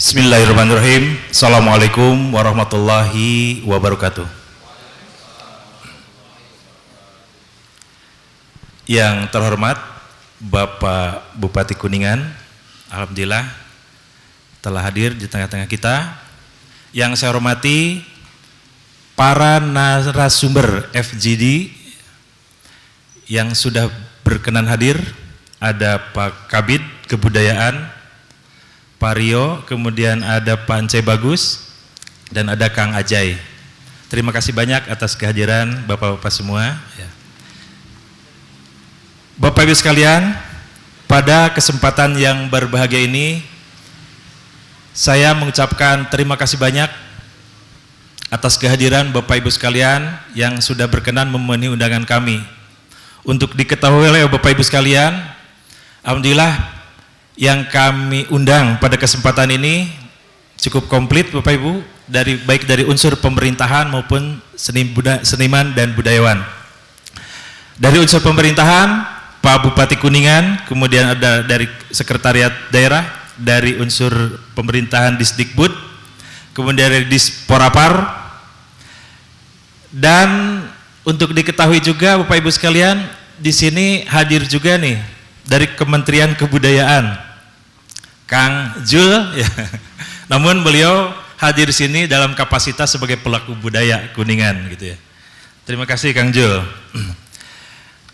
Bismillahirrahmanirrahim. Assalamualaikum warahmatullahi wabarakatuh. Yang terhormat Bapak Bupati Kuningan, alhamdulillah telah hadir di tengah-tengah kita. Yang saya hormati para narasumber FGD yang sudah berkenan hadir, ada Pak Kabid Kebudayaan Pak Rio, kemudian ada Pak Ance Bagus, dan ada Kang Ajay. Terima kasih banyak atas kehadiran Bapak-Bapak semua. Bapak Ibu sekalian, pada kesempatan yang berbahagia ini, saya mengucapkan terima kasih banyak atas kehadiran Bapak Ibu sekalian yang sudah berkenan memenuhi undangan kami. Untuk diketahui oleh Bapak Ibu sekalian, alhamdulillah yang kami undang pada kesempatan ini cukup komplit Bapak Ibu, baik dari unsur pemerintahan maupun seniman dan budayawan. Dari unsur pemerintahan Pak Bupati Kuningan, kemudian ada dari Sekretariat Daerah, dari unsur pemerintahan Disdikbud, kemudian dari Disporapar, dan untuk diketahui juga Bapak Ibu sekalian, di sini hadir juga nih dari Kementerian Kebudayaan, Kang Jul, ya. Namun beliau hadir di sini dalam kapasitas sebagai pelaku budaya Kuningan, gitu ya. Terima kasih Kang Jul.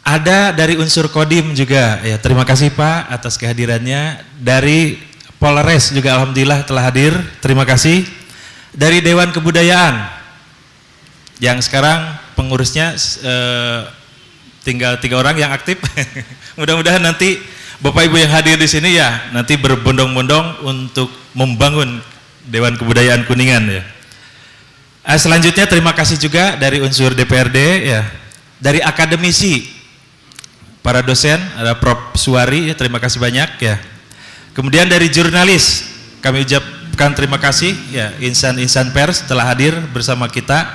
Ada dari unsur Kodim juga, ya. Terima kasih Pak atas kehadirannya. Dari Polres juga alhamdulillah telah hadir. Terima kasih. Dari Dewan Kebudayaan, yang sekarang pengurusnya tinggal 3 orang yang aktif. Mudah-mudahan nanti Bapak Ibu yang hadir di sini ya nanti berbondong-bondong untuk membangun Dewan Kebudayaan Kuningan, ya. Selanjutnya terima kasih juga dari unsur DPRD, ya. Dari akademisi, para dosen, ada Prof Suwari, ya, terima kasih banyak, ya. Kemudian dari jurnalis, kami ucapkan terima kasih, ya, insan-insan pers telah hadir bersama kita.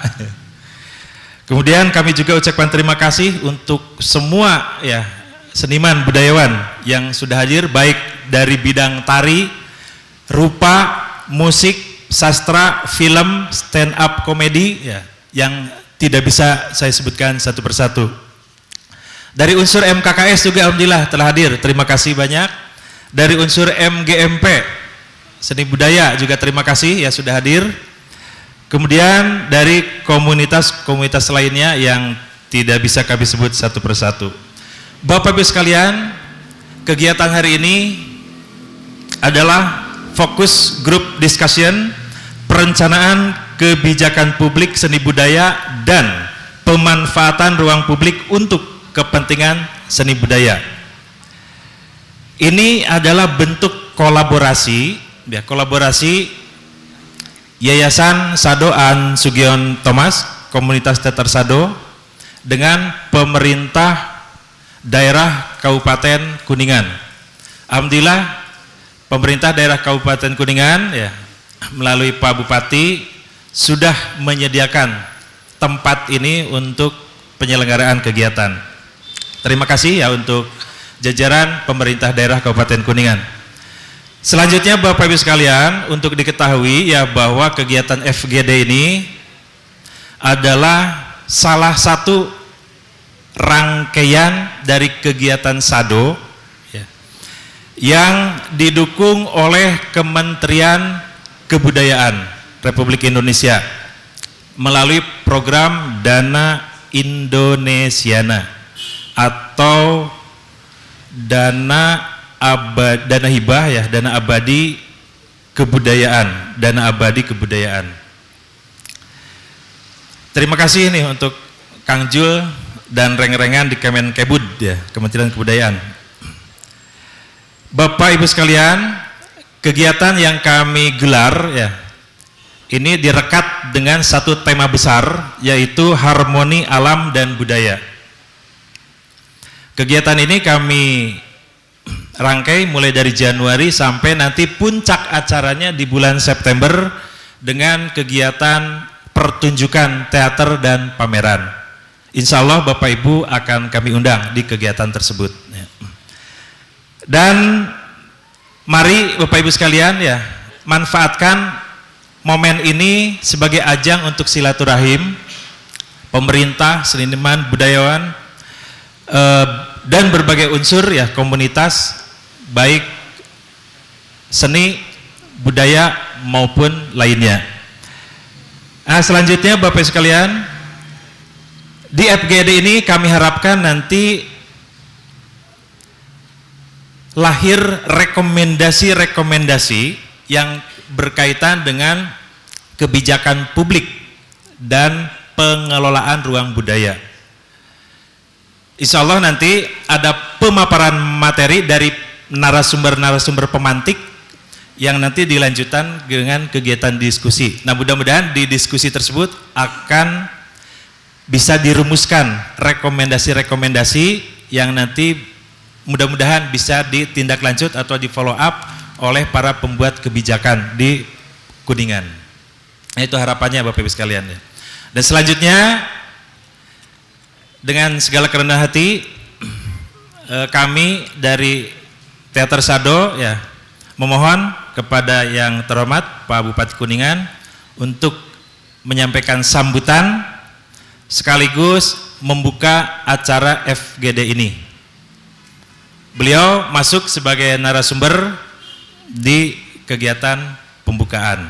Kemudian kami juga ucapkan terima kasih untuk semua, ya, seniman budayawan yang sudah hadir, baik dari bidang tari, rupa, musik, sastra, film, stand up komedi, ya, yang tidak bisa saya sebutkan satu persatu. Dari unsur MKKS juga alhamdulillah telah hadir, terima kasih banyak. Dari unsur MGMP seni budaya juga terima kasih, ya, sudah hadir. Kemudian dari komunitas-komunitas lainnya yang tidak bisa kami sebut satu persatu. Bapak Ibu sekalian, kegiatan hari ini adalah fokus group discussion perencanaan kebijakan publik seni budaya dan pemanfaatan ruang publik untuk kepentingan seni budaya. Ini adalah bentuk kolaborasi, ya, kolaborasi Yayasan Sado An Sugion Thomas, Komunitas Teater Sado, dengan pemerintah daerah Kabupaten Kuningan. Alhamdulillah pemerintah daerah Kabupaten Kuningan, ya, melalui Pak Bupati sudah menyediakan tempat ini untuk penyelenggaraan kegiatan. Terima kasih, ya, untuk jajaran pemerintah daerah Kabupaten Kuningan. Selanjutnya Bapak Ibu sekalian, untuk diketahui, ya, bahwa kegiatan FGD ini adalah salah satu rangkaian dari kegiatan Sado, ya, yang didukung oleh Kementerian Kebudayaan Republik Indonesia melalui program Dana Indonesiana atau dana hibah, ya, dana abadi kebudayaan, dana abadi kebudayaan. Terima kasih nih untuk Kang Jul dan reng-rengan di Kemenkebud, ya, Kementerian Kebudayaan. Bapak Ibu sekalian, kegiatan yang kami gelar, ya, ini direkat dengan satu tema besar, yaitu harmoni alam dan budaya. Kegiatan ini kami rangkai mulai dari Januari sampai nanti puncak acaranya di bulan September dengan kegiatan pertunjukan teater dan pameran. Insya Allah Bapak Ibu akan kami undang di kegiatan tersebut. Dan mari Bapak Ibu sekalian, ya, manfaatkan momen ini sebagai ajang untuk silaturahim pemerintah, seniman, budayawan, dan berbagai unsur ya komunitas baik seni, budaya maupun lainnya. Nah, selanjutnya Bapak sekalian, di FGD ini kami harapkan nanti lahir rekomendasi-rekomendasi yang berkaitan dengan kebijakan publik dan pengelolaan ruang budaya. Insya Allah nanti ada pemaparan materi dari narasumber-narasumber pemantik yang nanti dilanjutkan dengan kegiatan diskusi. Nah, mudah-mudahan di diskusi tersebut akan bisa dirumuskan rekomendasi-rekomendasi yang nanti mudah-mudahan bisa ditindaklanjut atau di follow up oleh para pembuat kebijakan di Kuningan. Nah, itu harapannya Bapak Ibu sekalian ya. Dan selanjutnya dengan segala kerendahan hati kami dari Teater Sado ya memohon kepada yang terhormat Pak Bupati Kuningan untuk menyampaikan sambutan sekaligus membuka acara FGD ini. Beliau masuk sebagai narasumber di kegiatan pembukaan.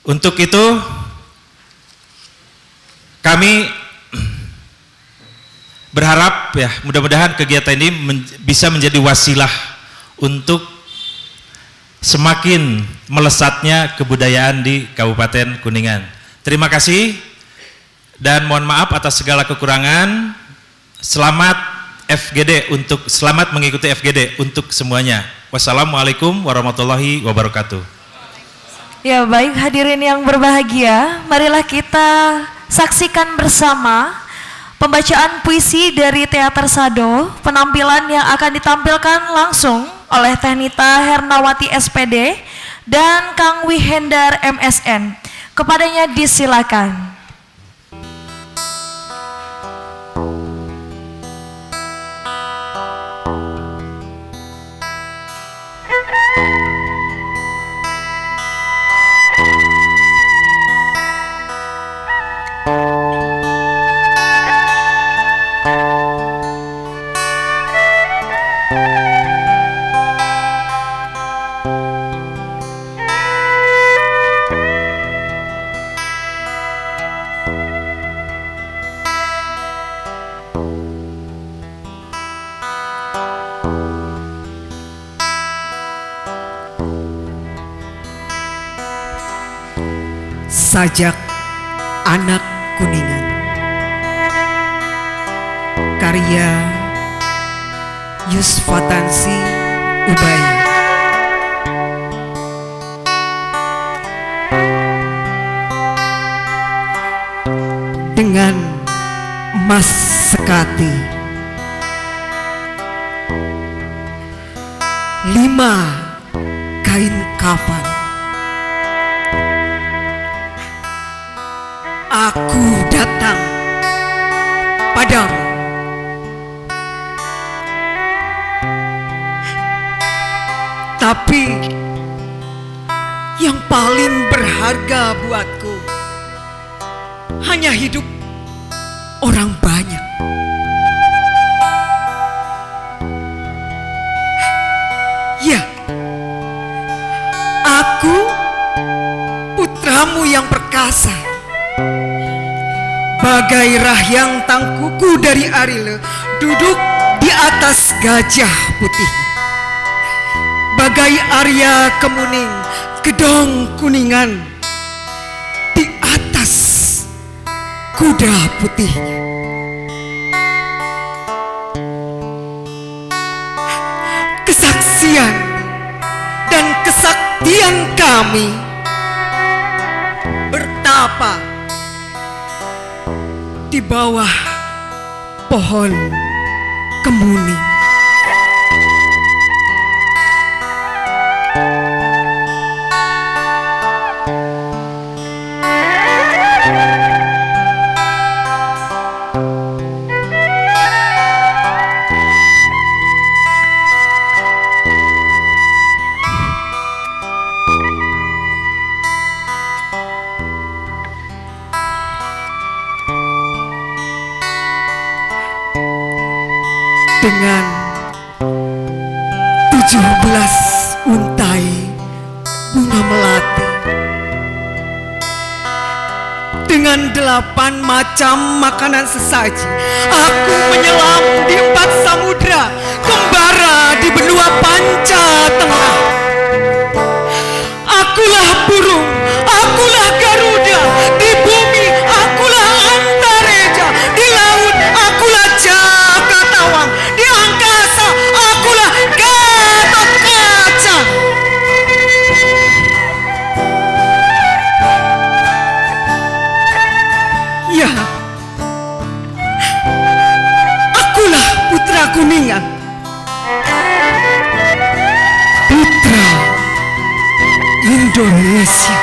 Untuk itu kami berharap ya mudah-mudahan kegiatan ini bisa menjadi wasilah untuk semakin melesatnya kebudayaan di Kabupaten Kuningan. Terima kasih dan mohon maaf atas segala kekurangan. Selamat selamat mengikuti FGD untuk semuanya. Wassalamualaikum warahmatullahi wabarakatuh. Ya, baik hadirin yang berbahagia, marilah kita saksikan bersama pembacaan puisi dari Teater Sado, penampilan yang akan ditampilkan langsung oleh Tenita Hernawati SPD dan Kang Wihendar MSN. Kepadanya disilakan. Sajak Anak Kuningan, karya Yusfatansi Ubay. Dengan Mas Sekati, 5 kain kafan. Aku datang padamu, tapi yang paling berharga buatku hanya hidup orang banyak. Ya, aku putramu yang perkasa, bagai rahyang tangkuku dari Arile duduk di atas gajah putih, bagai Arya Kemuning gedong kuningan di atas kuda putihnya. Kesaksian dan kesaktian kami bertapa di bawah pohon kemuning. dengan 17 untai bunga melati, dengan 8 macam makanan sesaji. Aku menyelam di 4 samudra, kembara di benua panca tengah. Akulah burung, akulah garuda, di bumi akulah antareja, di laut akulah jakatawang, di angkasa akulah Gatot Kaca. Ya, akulah putra kuningan, putra Indonesia.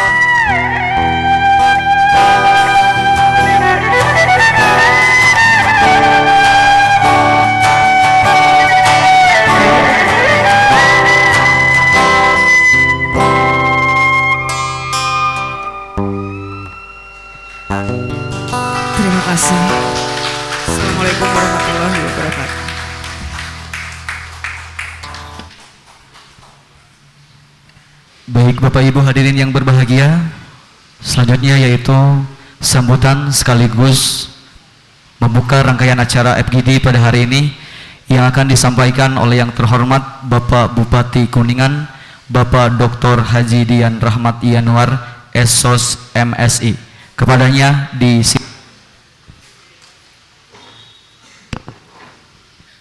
Terima kasih. Assalamualaikum warahmatullahi wabarakatuh. Baik Bapak Ibu hadirin yang berbahagia, selanjutnya yaitu sambutan sekaligus membuka rangkaian acara FGD pada hari ini yang akan disampaikan oleh yang terhormat Bapak Bupati Kuningan, Bapak Dr. Haji Dian Rahmat Yanuar, SOS MSI. Kepadanya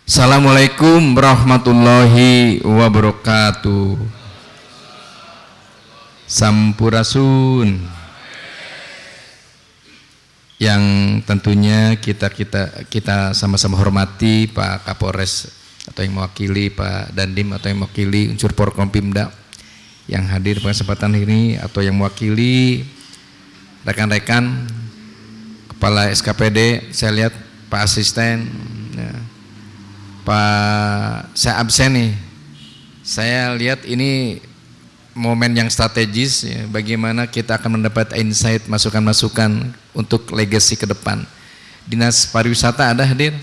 Assalamualaikum warahmatullahi wabarakatuh. Sampurasun. Yang tentunya kita sama-sama hormati Pak Kapolres atau yang mewakili Pak Dandim atau yang mewakili unsur Forkompimda yang hadir pada kesempatan ini, atau yang mewakili rekan-rekan kepala SKPD. Saya lihat Pak Asisten ya. Pak, saya absen nih. Saya lihat ini momen yang strategis ya, bagaimana kita akan mendapat insight, masukan-masukan untuk legacy ke depan. Dinas Pariwisata ada hadir?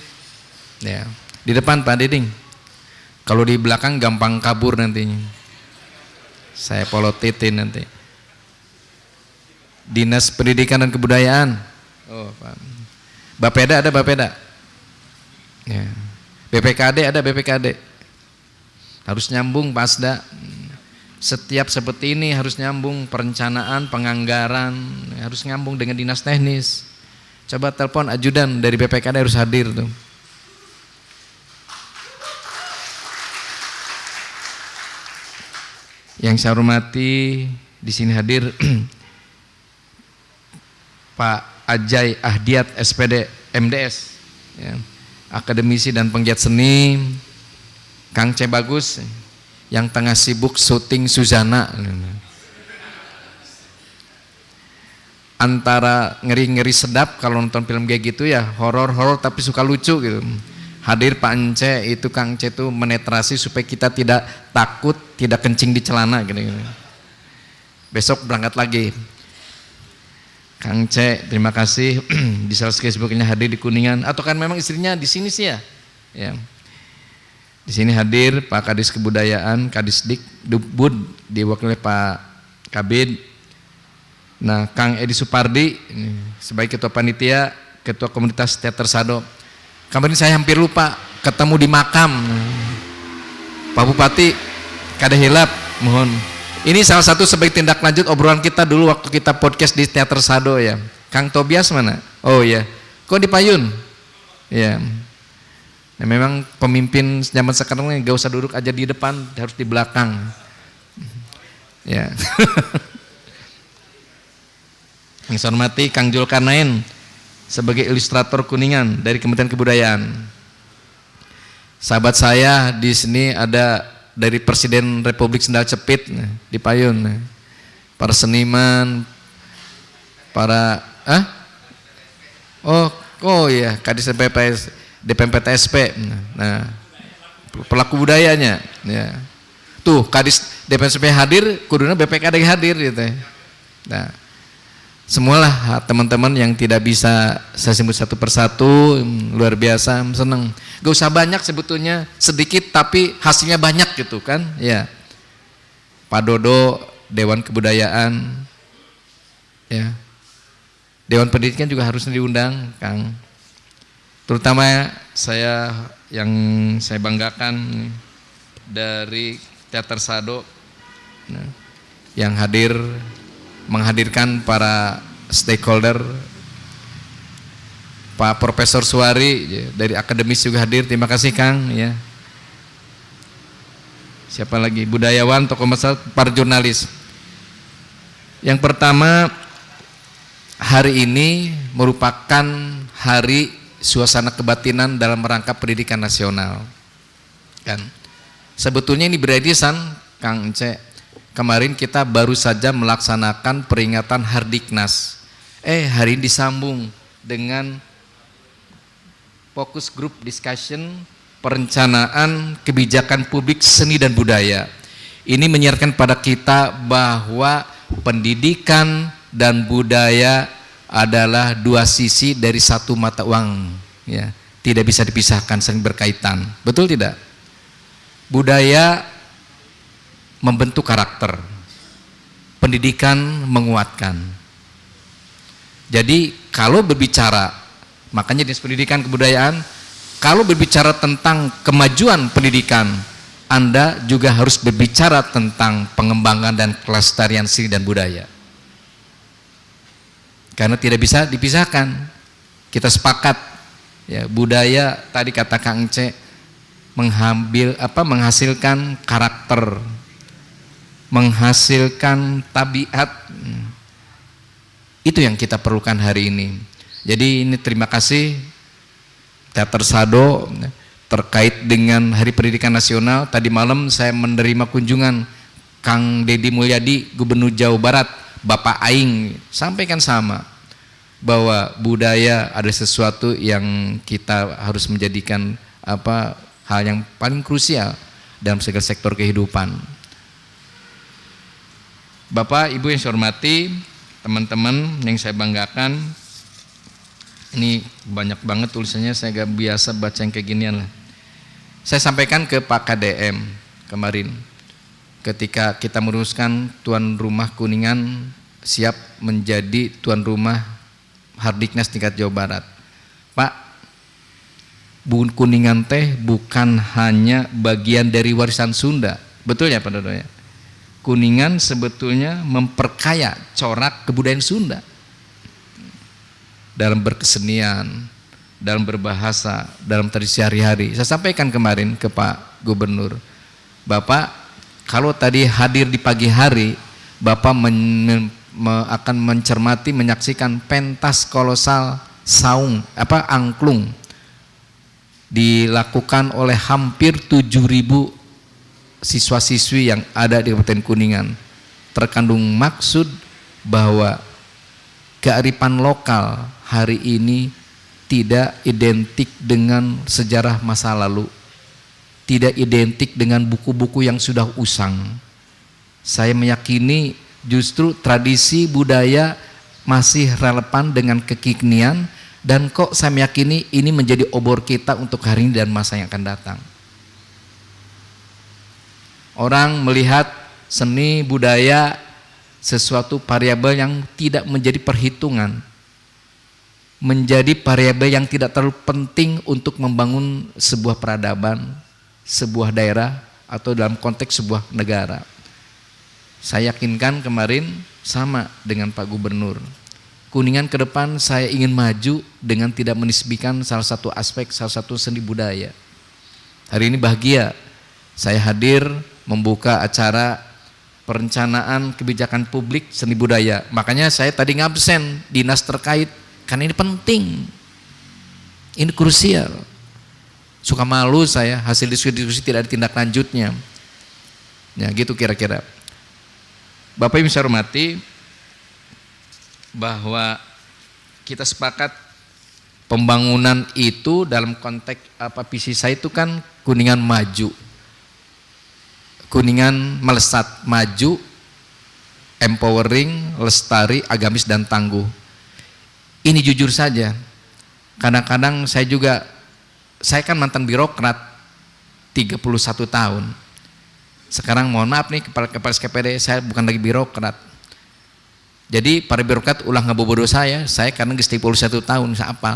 Ya. Di depan Pak Diding. Kalau di belakang gampang kabur nantinya. Saya polotitin nanti. Dinas Pendidikan dan Kebudayaan. Oh, Pak. Bapeda ada Bapeda. Ya. BPKD ada BPKD. Harus nyambung Pasda. Setiap seperti ini harus nyambung, perencanaan, penganggaran, harus nyambung dengan dinas teknis. Coba telepon ajudan dari BPKD harus hadir tuh. Yang saya hormati di sini hadir Pak Ajay Ahdiat SPD MDS ya. Akademisi dan penggiat seni, Kang C Bagus yang tengah sibuk syuting Suzana. Antara ngeri-ngeri sedap kalau nonton film kayak gitu ya, horor-horor tapi suka lucu gitu. Hadir Pak Ence, itu Kang C itu menetrasi supaya kita tidak takut, tidak kencing di celana gitu. Besok berangkat lagi. Kang C, terima kasih di sales Facebooknya hadir di Kuningan, atau kan memang istrinya di sini sih ya. Ya. Di sini hadir Pak Kadis Kebudayaan, Kadisdik, Dubud diwakili Pak Kabid. Nah, Kang Edi Supardi sebagai ketua panitia, ketua komunitas teater Sado. Kemarin saya hampir lupa ketemu di makam Pak Bupati kadehilap, mohon. Ini salah satu sebagai tindak lanjut obrolan kita dulu waktu kita podcast di Teater Sado ya. Kang Tobias mana? Oh ya. Kok di Payun? Ya. Nah, memang pemimpin zaman sekarang ini gak usah duduk aja di depan, harus di belakang. Ya. Yang saya hormati Kang Julkarnain sebagai ilustrator Kuningan dari Kementerian Kebudayaan. Sahabat saya di sini ada dari Presiden Republik Sendal Cepit di Payun, para seniman, para oh ya Kadis DPMPTSP, nah pelaku budayanya, ya tuh Kadis DPMPTSP hadir, kuduna BPKD hadir gitu. Nah Semualah teman-teman yang tidak bisa saya sebut satu persatu, luar biasa, senang. Gak usah banyak sebetulnya, sedikit tapi hasilnya banyak gitu kan, ya. Pak Dodo, Dewan Kebudayaan, ya. Dewan Pendidikan juga harus diundang, Kang. Terutama yang saya banggakan dari Teater Sado, yang menghadirkan para stakeholder, Pak Profesor Suwari dari akademis juga hadir, terima kasih Kang, ya. Siapa lagi? Budayawan, tokoh masyarakat, para jurnalis. Yang pertama, hari ini merupakan hari suasana kebatinan dalam rangka pendidikan nasional, kan? Sebetulnya ini beririsan, Kang Ence. Kemarin kita baru saja melaksanakan peringatan Hardiknas. Hari ini disambung dengan fokus group discussion perencanaan kebijakan publik seni dan budaya. Ini menyiarkan pada kita bahwa pendidikan dan budaya adalah dua sisi dari satu mata uang, ya. Tidak bisa dipisahkan, saling berkaitan. Betul tidak? Budaya membentuk karakter, pendidikan menguatkan. Jadi kalau berbicara, makanya di pendidikan kebudayaan, kalau berbicara tentang kemajuan pendidikan, Anda juga harus berbicara tentang pengembangan dan kelestarian seni dan budaya. Karena tidak bisa dipisahkan. Kita sepakat, ya, budaya tadi kata Kang Ence menghasilkan karakter, menghasilkan tabiat. Itu yang kita perlukan hari ini. Jadi ini terima kasih Teater Sado terkait dengan Hari Pendidikan Nasional. Tadi malam saya menerima kunjungan Kang Deddy Mulyadi, Gubernur Jawa Barat, Bapak Aing, sampaikan sama bahwa budaya ada sesuatu yang kita harus menjadikan hal yang paling krusial dalam segala sektor kehidupan. Bapak, Ibu yang saya hormati, teman-teman yang saya banggakan, ini banyak banget tulisannya, saya gak biasa baca yang kayak ginian lah. Saya sampaikan ke Pak KDM kemarin, ketika kita merumuskan tuan rumah Kuningan siap menjadi tuan rumah Hardiknas tingkat Jawa Barat. Pak, Kuningan teh bukan hanya bagian dari warisan Sunda, betul ya Pak Dodo ya? Kuningan sebetulnya memperkaya corak kebudayaan Sunda dalam berkesenian, dalam berbahasa, dalam tradisi hari-hari. Saya sampaikan kemarin ke Pak Gubernur, Bapak kalau tadi hadir di pagi hari, Bapak akan mencermati, menyaksikan pentas kolosal saung, angklung dilakukan oleh hampir 7.000 siswa-siswi yang ada di Kabupaten Kuningan. Terkandung maksud bahwa kearifan lokal hari ini tidak identik dengan sejarah masa lalu, tidak identik dengan buku-buku yang sudah usang. Saya meyakini justru tradisi budaya masih relevan dengan kekinian, dan kok saya meyakini ini menjadi obor kita untuk hari ini dan masa yang akan datang. Orang melihat seni budaya sesuatu variabel yang tidak menjadi perhitungan, menjadi variabel yang tidak terlalu penting untuk membangun sebuah peradaban, sebuah daerah, atau dalam konteks sebuah negara. Saya yakinkan kemarin sama dengan Pak Gubernur. Kuningan ke depan saya ingin maju dengan tidak menisbikan salah satu aspek, salah satu seni budaya. Hari ini bahagia saya hadir membuka acara perencanaan kebijakan publik seni budaya. Makanya saya tadi ngabsen dinas terkait, karena ini penting, ini krusial. Suka malu saya hasil diskusi tidak ada tindak lanjutnya. Ya gitu kira-kira. Bapak Ibu saya hormati, bahwa kita sepakat pembangunan itu dalam konteks visi saya itu kan Kuningan maju, Kuningan melesat maju, empowering, lestari, agamis dan tangguh. Ini jujur saja, kadang-kadang saya kan mantan birokrat 31 tahun. Sekarang mohon maaf nih kepala SKPD, saya bukan lagi birokrat. Jadi para birokrat ulah ngabobodo saya karena geus 31 tahun saya apal.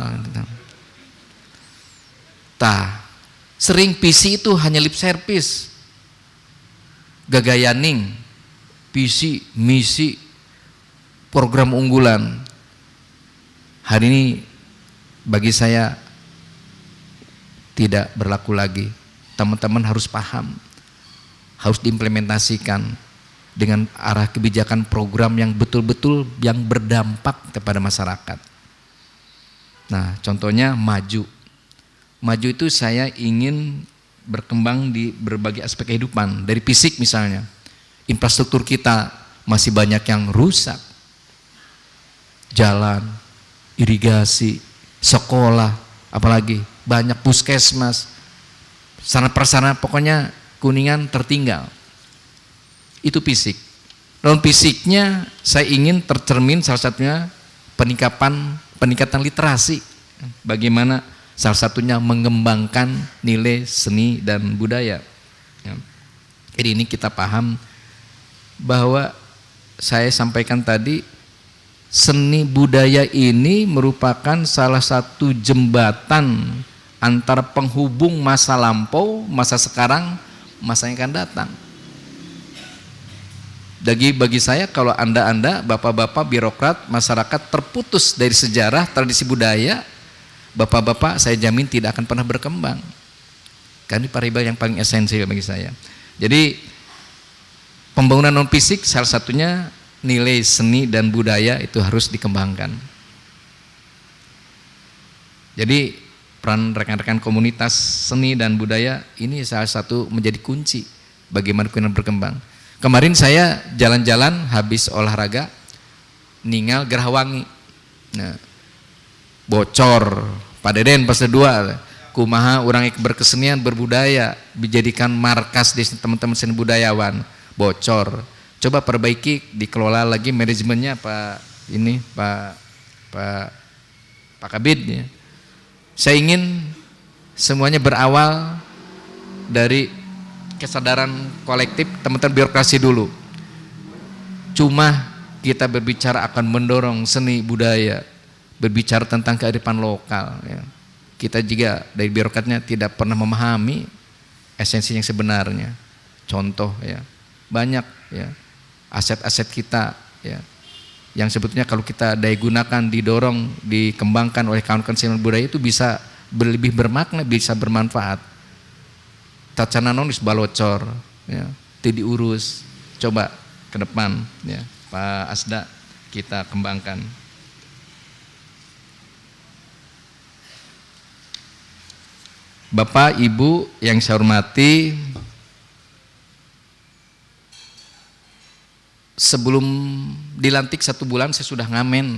Sering visi itu hanya lip service, gagayaning, visi, misi, program unggulan. Hari ini bagi saya tidak berlaku lagi. Teman-teman harus paham, harus diimplementasikan dengan arah kebijakan program yang betul-betul yang berdampak kepada masyarakat. Nah, contohnya maju. Maju itu saya ingin berkembang di berbagai aspek kehidupan, dari fisik misalnya. Infrastruktur kita masih banyak yang rusak. Jalan, irigasi, sekolah, apalagi banyak puskesmas, sarana-prasarana, pokoknya Kuningan tertinggal. Itu fisik. Non fisiknya saya ingin tercermin salah satunya peningkatan literasi. Bagaimana salah satunya mengembangkan nilai seni dan budaya. Jadi ini kita paham bahwa saya sampaikan tadi, seni budaya ini merupakan salah satu jembatan antara penghubung masa lampau, masa sekarang, masa yang akan datang. Bagi saya, kalau anda bapak-bapak birokrat, masyarakat terputus dari sejarah, tradisi budaya, bapak-bapak saya jamin tidak akan pernah berkembang. Karena ini variabel yang paling esensial bagi saya. Jadi pembangunan non fisik salah satunya nilai seni dan budaya itu harus dikembangkan. Jadi peran rekan-rekan komunitas seni dan budaya ini salah satu menjadi kunci bagaimana Kuningan berkembang. Kemarin saya jalan-jalan habis olahraga ningal Gerahawangi. Nah, bocor Pak Deden pas 2 kumaha urang berkesenian berbudaya dijadikan markas di teman-teman seni budayawan, bocor. Coba perbaiki, dikelola lagi manajemennya Pak Kabid ya. Saya ingin semuanya berawal dari kesadaran kolektif teman-teman birokrasi dulu. Cuma kita berbicara akan mendorong seni budaya, berbicara tentang kearifan lokal ya. Kita juga dari birokratnya tidak pernah memahami esensi yang sebenarnya. Contoh ya, banyak ya aset-aset kita ya yang sebetulnya kalau kita daya gunakan, didorong, dikembangkan oleh kawan-kawan seni budaya itu bisa lebih bermakna, bisa bermanfaat. Tacana nonis balocor ya, itu diurus. Coba ke depan ya Pak Asda kita kembangkan. Bapak Ibu yang saya hormati, sebelum dilantik 1 bulan saya sudah ngamen.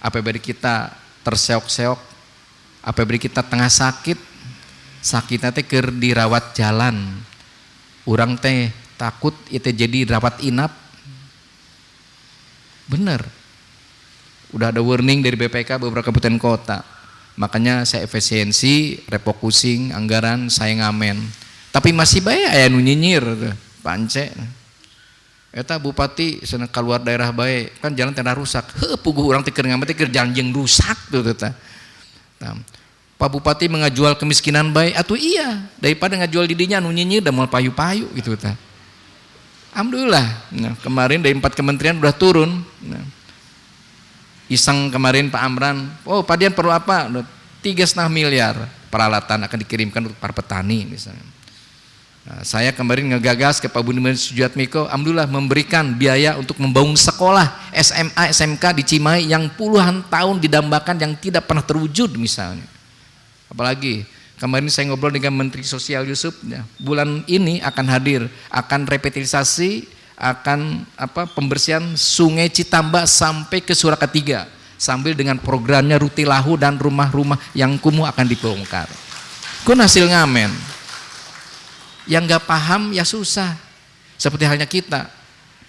APBD kita terseok-seok, APBD kita tengah sakitnya teh keur dirawat jalan. Urang teh takut itu jadi rawat inap. Bener. Udah ada warning dari BPK beberapa kabupaten kota. Makanya saya efisiensi, refocusing anggaran, saya ngamen. Tapi masih bae aya nu nyinyir pance. Eta bupati sana keluar daerah bae, kan jalan tenda rusak. Heuh puguh urang teh keur ngamen teh keur janjing rusak tuh teh. Nah, Pak Bupati mengajual kemiskinan baik, atuh iya daripada ngajual didinya anu nyinyir dan mau payu-payu gitu teh. Alhamdulillah. Nah, kemarin dari 4 kementerian udah turun. Nah, iseng kemarin Pak Amran, oh Padian perlu apa? 3,5 miliar peralatan akan dikirimkan untuk para petani misalnya. Nah, saya kemarin ngegagas ke Pak Budiman Sujatmiko, alhamdulillah memberikan biaya untuk membangun sekolah SMA, SMK di Cimahi yang puluhan tahun didambakan yang tidak pernah terwujud misalnya. Apalagi kemarin saya ngobrol dengan Menteri Sosial Yusuf, ya, bulan ini akan hadir, akan revitalisasi, akan pembersihan Sungai Citamba sampai ke Surakatiga, sambil dengan programnya Rutilahu dan rumah-rumah yang kumuh akan dibongkar. Kun hasil ngamen. Yang nggak paham ya susah. Seperti halnya kita,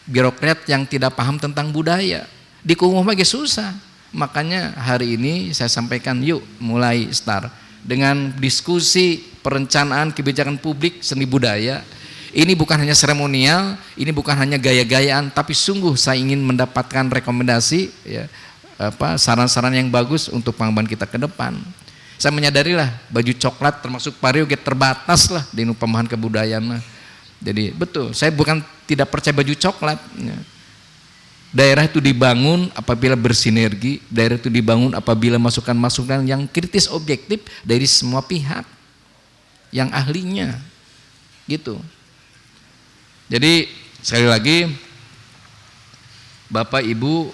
birokrat yang tidak paham tentang budaya. Di Kunguh mah susah. Makanya hari ini saya sampaikan, yuk mulai start dengan diskusi perencanaan kebijakan publik seni budaya. Ini bukan hanya seremonial, ini bukan hanya gaya-gayaan, tapi sungguh saya ingin mendapatkan rekomendasi, ya, saran-saran yang bagus untuk pengembangan kita ke depan. Saya menyadarilah baju coklat termasuk parioget terbatas lah di pemahaman kebudayaan lah. Jadi betul, saya bukan tidak percaya baju coklat. Ya. Daerah itu dibangun apabila bersinergi, daerah itu dibangun apabila masukan-masukan yang kritis objektif dari semua pihak yang ahlinya, gitu. Jadi sekali lagi Bapak Ibu,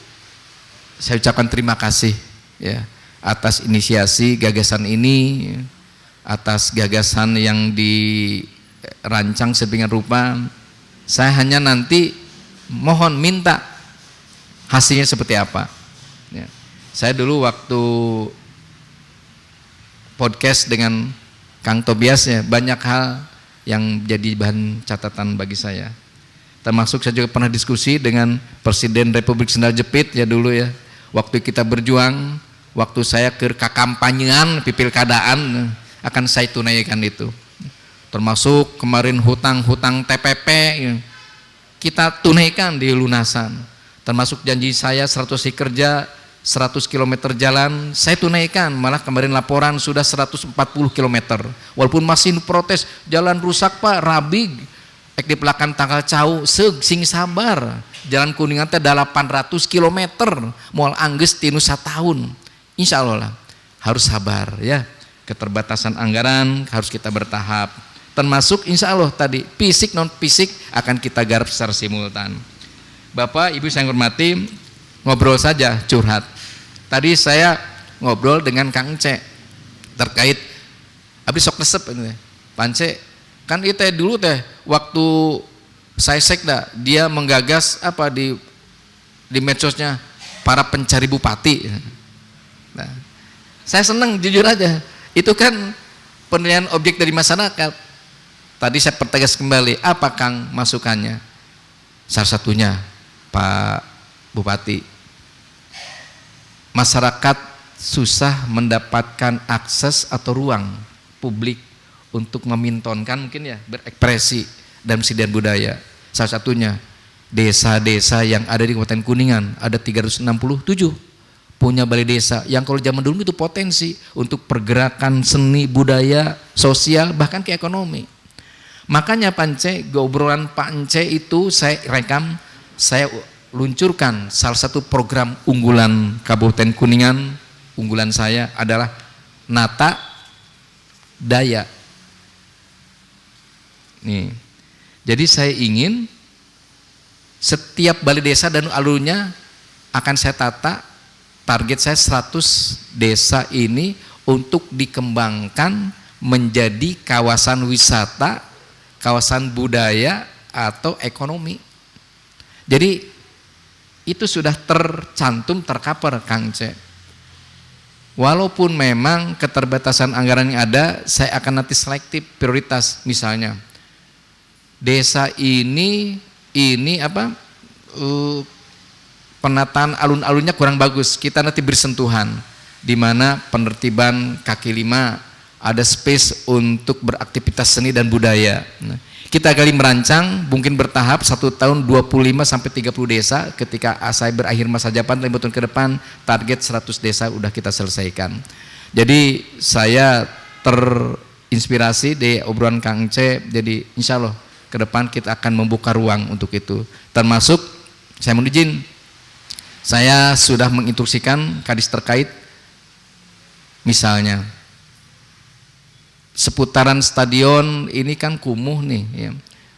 saya ucapkan terima kasih ya atas inisiasi gagasan ini, atas gagasan yang dirancang sedemikian rupa. Saya hanya nanti mohon minta hasilnya seperti apa. Ya. Saya dulu waktu podcast dengan Kang Tobias ya, banyak hal yang jadi bahan catatan bagi saya. Termasuk saya juga pernah diskusi dengan Presiden Republik Sendal Jepit ya dulu ya. Waktu kita berjuang, waktu saya ke kakampanyean pilkadaan akan saya tunaikan itu. Termasuk kemarin hutang-hutang TPP ya, kita tunaikan di lunasan. Termasuk janji saya 100 hari kerja, 100 km jalan, saya tunaikan. Malah kemarin laporan sudah 140 km. Walaupun masih protes, jalan rusak Pak, rabig. Ek di belakang tanggal cau, sing sabar. Jalan Kuningan teh 800 km, moal angges tinu satahun. Insya Allah lah, harus sabar ya. Keterbatasan anggaran harus kita bertahap. Termasuk insya Allah tadi fisik non fisik akan kita garap secara simultan. Bapak Ibu saya hormati, ngobrol saja curhat. Tadi saya ngobrol dengan Kang C terkait abis sok resep ini. Pance kan itu dulu teh waktu saya sekda dia menggagas apa di medsosnya para pencari bupati. Nah, saya senang jujur aja. Itu kan penilaian objek dari masyarakat. Tadi saya pertegas kembali, apa Kang masukannya? Salah satunya Pak Bupati, masyarakat susah mendapatkan akses atau ruang publik untuk memintonkan mungkin ya berekspresi dan sidang budaya. Salah satunya desa-desa yang ada di Kabupaten Kuningan ada 367 punya balai desa yang kalau zaman dulu itu potensi untuk pergerakan seni budaya, sosial bahkan ke ekonomi. Makanya Pance, obrolan Pak Ence itu saya rekam, saya luncurkan salah satu program unggulan Kabupaten Kuningan, unggulan saya adalah Nata Daya. Nih. Jadi saya ingin setiap balai desa dan alurnya akan saya tata, target saya 100 desa ini untuk dikembangkan menjadi kawasan wisata, kawasan budaya atau ekonomi. Jadi itu sudah tercantum, tercover Kang C. Walaupun memang keterbatasan anggaran yang ada, saya akan nanti selektif prioritas. Misalnya desa ini penataan alun-alunnya kurang bagus, kita nanti bersentuhan di mana penertiban kaki lima, ada space untuk beraktivitas seni dan budaya. Nah, kita kali merancang mungkin bertahap 1 tahun 25 sampai 30 desa. Ketika saya berakhir masa jabatan 5 tahun ke depan, target 100 desa udah kita selesaikan. Jadi saya terinspirasi di obrolan Kang C. Jadi insya Allah ke depan kita akan membuka ruang untuk itu. Termasuk saya mohon izin, saya sudah menginstruksikan kadis terkait, misalnya seputaran stadion ini kan kumuh nih ya.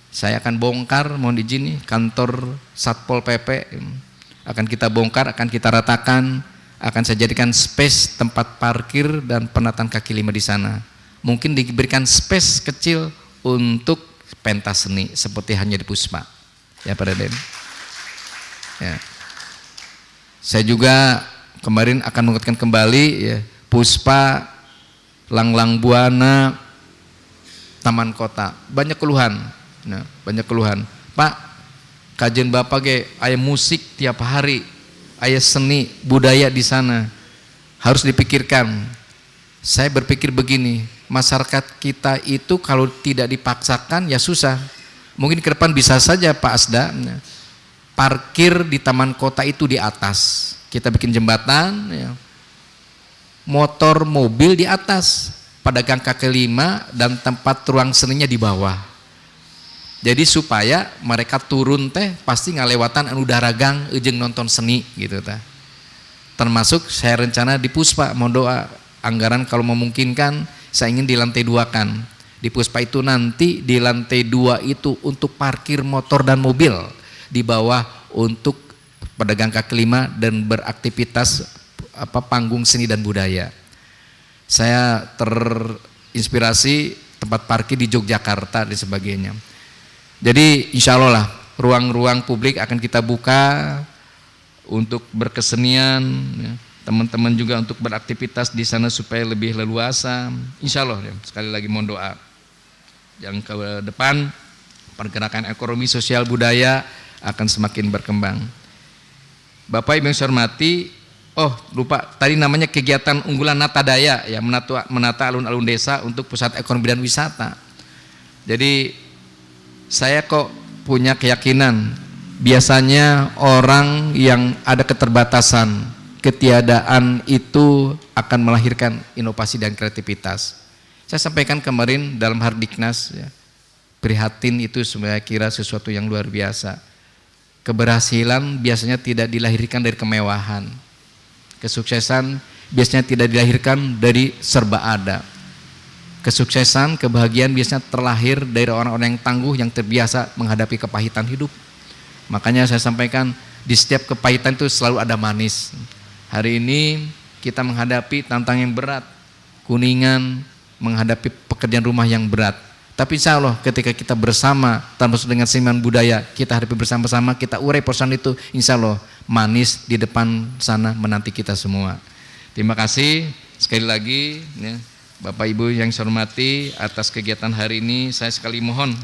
Saya akan bongkar, mohon izin nih, kantor Satpol PP akan kita bongkar, akan kita ratakan, akan saya jadikan space tempat parkir dan penataan kaki lima di sana. Mungkin diberikan space kecil untuk pentas seni seperti hanya di Puspa. Ya Pak Raden. Ya. Saya juga kemarin akan menguatkan kembali ya, Puspa, Langlang Buana, Taman Kota, banyak keluhan. Nah, banyak keluhan. Pak, kajian Bapak ge aya musik tiap hari, aya seni budaya di sana, harus dipikirkan. Saya berpikir begini, masyarakat kita itu kalau tidak dipaksakan ya susah. Mungkin ke depan bisa saja Pak Asda, parkir di taman kota itu di atas, kita bikin jembatan, ya. Motor mobil di atas, pedagang kaki lima dan tempat ruang seninya di bawah. Jadi supaya mereka turun teh pasti ngalewatan anu daragang ujung nonton seni gitu teh. Termasuk saya rencana di Puspa, mau doa anggaran kalau memungkinkan saya ingin di lantai 2 kan. Di Puspa itu nanti di lantai 2 itu untuk parkir motor dan mobil, di bawah untuk pedagang kaki lima dan beraktivitas panggung seni dan budaya. Saya terinspirasi tempat parkir di Yogyakarta dan sebagainya. Jadi insya Allah lah ruang-ruang publik akan kita buka untuk berkesenian, ya. Teman-teman juga untuk beraktivitas di sana supaya lebih leluasa. Insya Allah ya. Sekali lagi mohon doa. Yang ke depan pergerakan ekonomi sosial budaya akan semakin berkembang. Bapak Ibu yang saya hormati, oh lupa tadi namanya kegiatan unggulan Nata Daya ya, menata alun-alun desa untuk pusat ekonomi dan wisata. Jadi saya kok punya keyakinan biasanya orang yang ada keterbatasan, ketiadaan itu akan melahirkan inovasi dan kreativitas. Saya sampaikan kemarin dalam Hardiknas ya, prihatin itu saya kira sesuatu yang luar biasa. Keberhasilan biasanya tidak dilahirkan dari kemewahan. Kesuksesan biasanya tidak dilahirkan dari serba ada. Kesuksesan, kebahagiaan biasanya terlahir dari orang-orang yang tangguh, yang terbiasa menghadapi kepahitan hidup. Makanya saya sampaikan di setiap kepahitan itu selalu ada manis. Hari ini kita menghadapi tantangan yang berat, Kuningan menghadapi pekerjaan rumah yang berat. Tapi insya Allah ketika kita bersama, termasuk dengan seniman budaya, kita hadapi bersama-sama, kita urai persoalan itu, insya Allah manis di depan sana menanti kita semua. Terima kasih sekali lagi ya, Bapak Ibu yang saya hormati atas kegiatan hari ini. Saya sekali mohon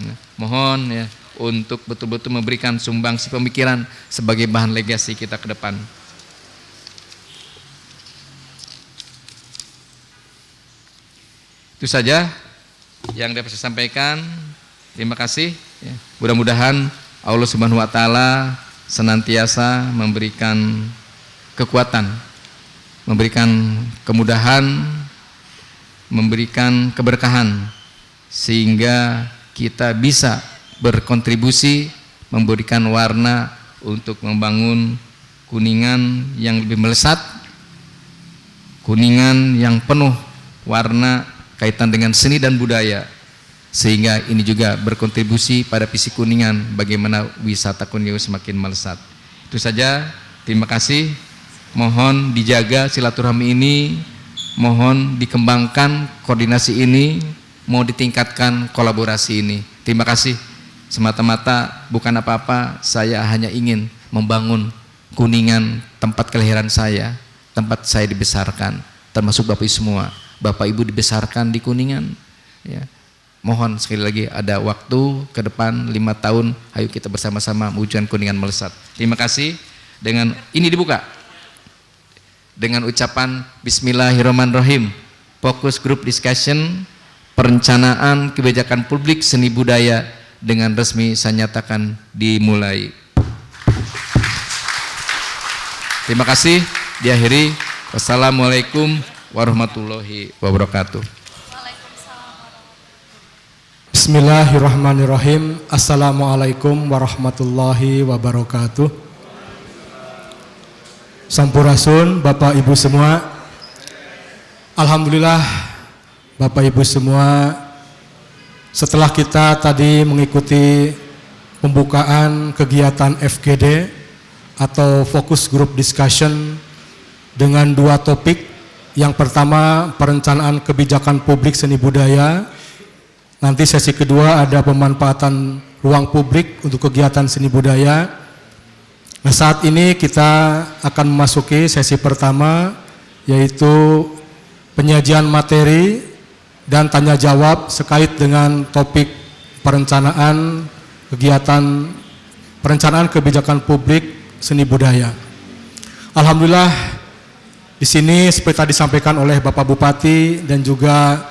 ya, untuk betul-betul memberikan sumbangsi pemikiran sebagai bahan legasi kita ke depan. Itu saja yang dapat saya sampaikan. Terima kasih ya. Mudah-mudahan Allah Subhanahu wa taala senantiasa memberikan kekuatan, memberikan kemudahan, memberikan keberkahan sehingga kita bisa berkontribusi memberikan warna untuk membangun Kuningan yang lebih melesat, Kuningan yang penuh warna kaitan dengan seni dan budaya, sehingga ini juga berkontribusi pada visi Kuningan bagaimana wisata Kuningan semakin melesat. Itu saja, terima kasih. Mohon dijaga silaturahmi ini, mohon dikembangkan koordinasi ini, mau ditingkatkan kolaborasi ini. Terima kasih. Semata-mata bukan apa-apa, saya hanya ingin membangun Kuningan, tempat kelahiran saya, tempat saya dibesarkan, termasuk Bapak Ibu semua. Bapak Ibu dibesarkan di Kuningan ya. Mohon sekali lagi ada waktu ke depan 5 tahun, ayo kita bersama-sama mewujudkan Kuningan melesat. Terima kasih. Dengan ini dibuka dengan ucapan Bismillahirrahmanirrahim. Fokus group discussion perencanaan kebijakan publik seni budaya dengan resmi saya nyatakan dimulai. Terima kasih. Diakhiri. Wassalamualaikum warahmatullahi wabarakatuh. Bismillahirrahmanirrahim. Assalamualaikum warahmatullahi wabarakatuh. Sampurasun Bapak Ibu semua. Alhamdulillah Bapak Ibu semua, setelah kita tadi mengikuti pembukaan kegiatan FGD atau Focus Group Discussion dengan 2 topik. Yang pertama perencanaan kebijakan publik seni budaya. Nanti sesi kedua ada pemanfaatan ruang publik untuk kegiatan seni budaya. Nah, saat ini kita akan memasuki sesi pertama, yaitu penyajian materi dan tanya jawab sekait dengan topik perencanaan kegiatan perencanaan kebijakan publik seni budaya. Alhamdulillah di sini seperti tadi disampaikan oleh Bapak Bupati dan juga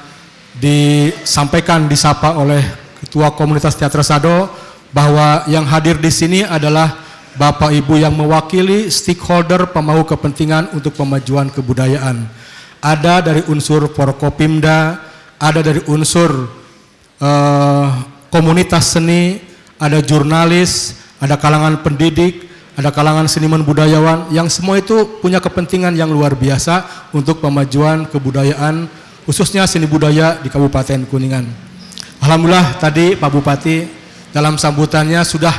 disapa oleh Ketua Komunitas Teater Sado bahwa yang hadir di sini adalah Bapak Ibu yang mewakili stakeholder pemangku kepentingan untuk pemajuan kebudayaan. Ada dari unsur Forkopimda, ada dari unsur komunitas seni, ada jurnalis, ada kalangan pendidik, ada kalangan seniman budayawan yang semua itu punya kepentingan yang luar biasa untuk pemajuan kebudayaan khususnya seni budaya di Kabupaten Kuningan. Alhamdulillah tadi Pak Bupati dalam sambutannya sudah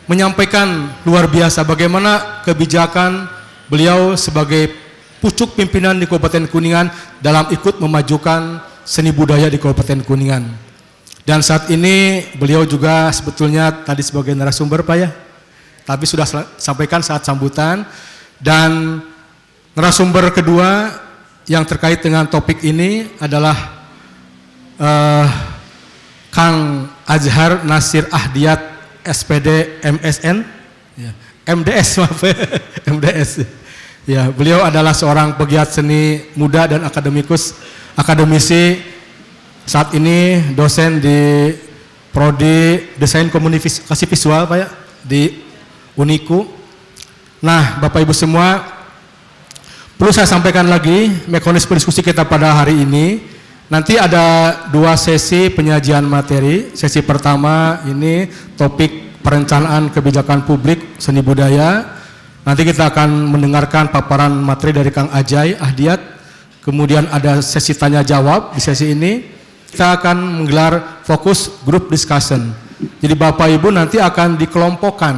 menyampaikan luar biasa bagaimana kebijakan beliau sebagai pucuk pimpinan di Kabupaten Kuningan dalam ikut memajukan seni budaya di Kabupaten Kuningan. Dan saat ini beliau juga sebetulnya tadi sebagai narasumber Pak ya, tapi sudah sampaikan saat sambutan. Dan narasumber kedua yang terkait dengan topik ini adalah Kang Azhar Nasir Ahdiat SPD MSN, ya, MDS maaf ya, MDS. Ya, beliau adalah seorang pegiat seni muda dan akademisi. Saat ini dosen di Prodi Desain Komunikasi Visual Pak ya, di Uniku. Nah, Bapak Ibu semua, perlu saya sampaikan lagi mekanisme diskusi kita pada hari ini. Nanti ada 2 sesi penyajian materi. Sesi pertama ini topik perencanaan kebijakan publik seni budaya. Nanti kita akan mendengarkan paparan materi dari Kang Ajay Ahdiat. Kemudian ada sesi tanya jawab di sesi ini. Kita akan menggelar fokus group discussion. Jadi Bapak Ibu nanti akan dikelompokkan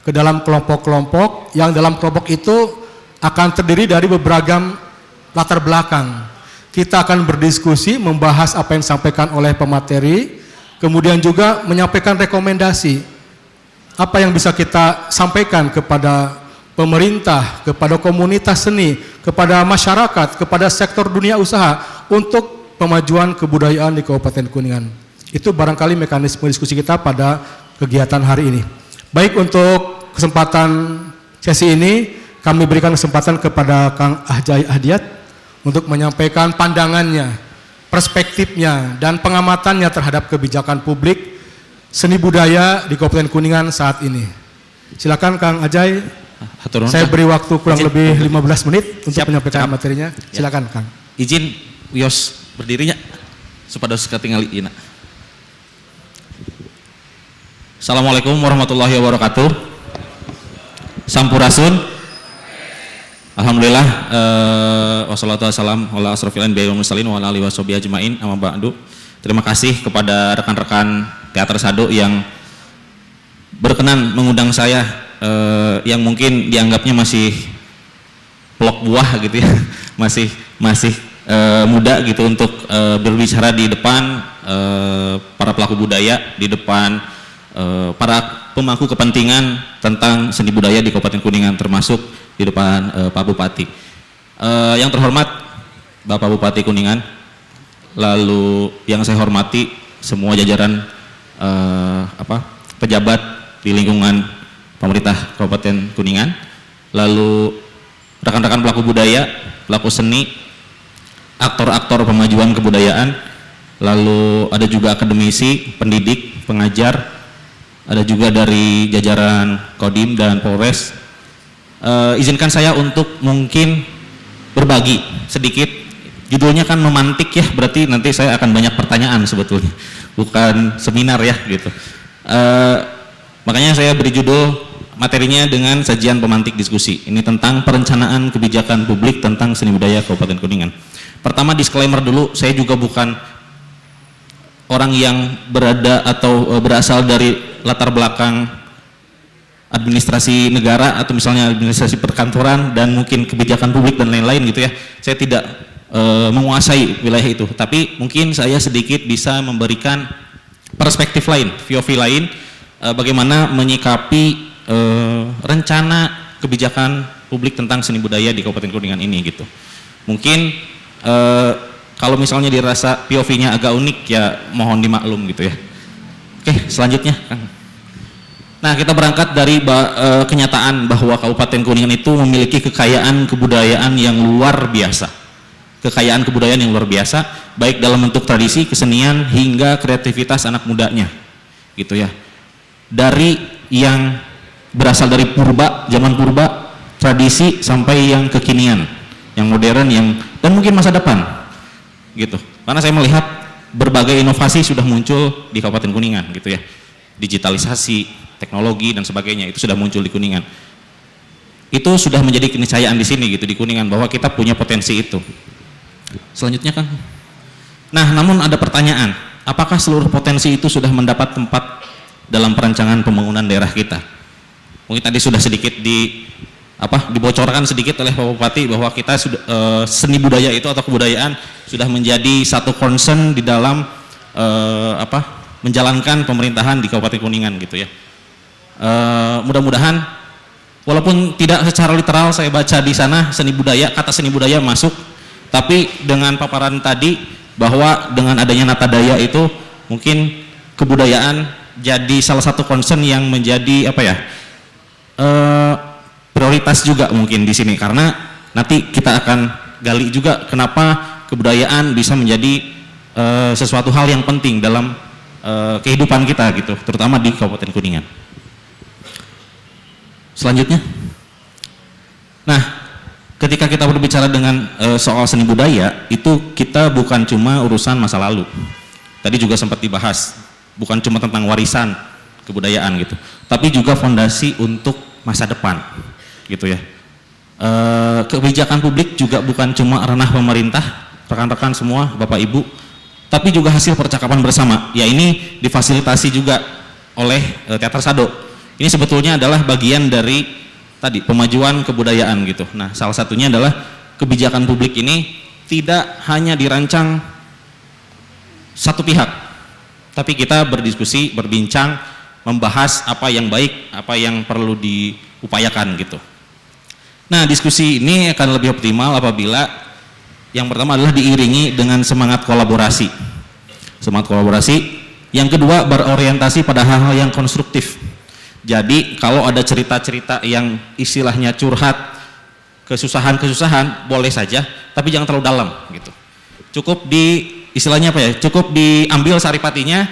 ke dalam kelompok-kelompok yang dalam kelompok itu akan terdiri dari beragam latar belakang. Kita akan berdiskusi, membahas apa yang disampaikan oleh pemateri, kemudian juga menyampaikan rekomendasi. Apa yang bisa kita sampaikan kepada pemerintah, kepada komunitas seni, kepada masyarakat, kepada sektor dunia usaha untuk pemajuan kebudayaan di Kabupaten Kuningan. Itu barangkali mekanisme diskusi kita pada kegiatan hari ini. Baik, untuk kesempatan sesi ini kami berikan kesempatan kepada Kang Ajay Ahdiat untuk menyampaikan pandangannya, perspektifnya, dan pengamatannya terhadap kebijakan publik seni budaya di Kabupaten Kuningan saat ini. Silakan Kang Ajay. Saya beri waktu kurang lebih 15 menit untuk menyampaikan materinya. Silakan Kang. Izin Wios berdirinya supados katingali ina. Assalamualaikum warahmatullahi wabarakatuh. Sampurasun. Alhamdulillah wassalatu wassalam ala asrofil anbiya'i wal mursalin wa ala alihi washabihi ajmain amma ba'du. Terima kasih kepada rekan-rekan Teater Sado yang berkenan mengundang saya yang mungkin dianggapnya masih pelok buah gitu ya. masih muda gitu untuk berbicara di depan para pelaku budaya, di depan para pemangku kepentingan tentang seni budaya di Kabupaten Kuningan, termasuk di depan Pak Bupati. Yang terhormat Bapak Bupati Kuningan, lalu yang saya hormati semua jajaran pejabat di lingkungan pemerintah Kabupaten Kuningan, lalu rekan-rekan pelaku budaya, pelaku seni, aktor-aktor pemajuan kebudayaan, lalu ada juga akademisi, pendidik, pengajar, ada juga dari jajaran Kodim dan Polres. Izinkan saya untuk mungkin berbagi sedikit. Judulnya kan memantik ya, berarti nanti saya akan banyak pertanyaan sebetulnya, bukan seminar ya gitu. Makanya saya beri judul materinya dengan sajian pemantik diskusi. Ini tentang perencanaan kebijakan publik tentang seni budaya Kabupaten Kuningan. Pertama, disclaimer dulu, saya juga bukan orang yang berada atau berasal dari latar belakang administrasi negara atau misalnya administrasi perkantoran dan mungkin kebijakan publik dan lain-lain gitu ya. Saya tidak menguasai wilayah itu, tapi mungkin saya sedikit bisa memberikan perspektif lain, POV lain, bagaimana menyikapi rencana kebijakan publik tentang seni budaya di Kabupaten Kuningan ini gitu. Mungkin kalau misalnya dirasa POV-nya agak unik ya mohon dimaklum gitu ya. Oke, selanjutnya Kang. Nah, kita berangkat dari kenyataan bahwa Kabupaten Kuningan itu memiliki kekayaan kebudayaan yang luar biasa. Kekayaan kebudayaan yang luar biasa, baik dalam bentuk tradisi, kesenian, hingga kreativitas anak mudanya. Gitu ya. Dari yang berasal dari purba, zaman purba, tradisi, sampai yang kekinian, yang modern, dan mungkin masa depan. Gitu. Karena saya melihat berbagai inovasi sudah muncul di Kabupaten Kuningan, gitu ya. Digitalisasi, teknologi dan sebagainya itu sudah muncul di Kuningan. Itu sudah menjadi keniscayaan di sini gitu di Kuningan bahwa kita punya potensi itu. Selanjutnya Kang. Nah, namun ada pertanyaan, apakah seluruh potensi itu sudah mendapat tempat dalam perancangan pembangunan daerah kita? Mungkin tadi sudah sedikit dibocorkan sedikit oleh Pak Bupati bahwa kita sudah seni budaya itu atau kebudayaan sudah menjadi satu concern di dalam menjalankan pemerintahan di Kabupaten Kuningan gitu ya. Mudah-mudahan walaupun tidak secara literal saya baca di sana kata seni budaya masuk, tapi dengan paparan tadi bahwa dengan adanya Nata Daya itu mungkin kebudayaan jadi salah satu concern yang menjadi prioritas juga mungkin di sini, karena nanti kita akan gali juga kenapa kebudayaan bisa menjadi sesuatu hal yang penting dalam kehidupan kita gitu, terutama di Kabupaten Kuningan. Selanjutnya, nah ketika kita berbicara dengan soal seni budaya itu kita bukan cuma urusan masa lalu, tadi juga sempat dibahas, bukan cuma tentang warisan kebudayaan gitu, tapi juga fondasi untuk masa depan gitu ya. Kebijakan publik juga bukan cuma ranah pemerintah, rekan-rekan semua, Bapak Ibu, tapi juga hasil percakapan bersama. Ya, ini difasilitasi juga oleh Teater Sado. Ini sebetulnya adalah bagian dari tadi pemajuan kebudayaan gitu. Nah, salah satunya adalah kebijakan publik ini tidak hanya dirancang satu pihak, tapi kita berdiskusi, berbincang, membahas apa yang baik, apa yang perlu diupayakan gitu. Nah, diskusi ini akan lebih optimal apabila yang pertama adalah diiringi dengan semangat kolaborasi. Semangat kolaborasi. Yang kedua, berorientasi pada hal-hal yang konstruktif. Jadi kalau ada cerita-cerita yang istilahnya curhat, kesusahan-kesusahan, boleh saja, tapi jangan terlalu dalam gitu. Cukup cukup diambil saripatinya,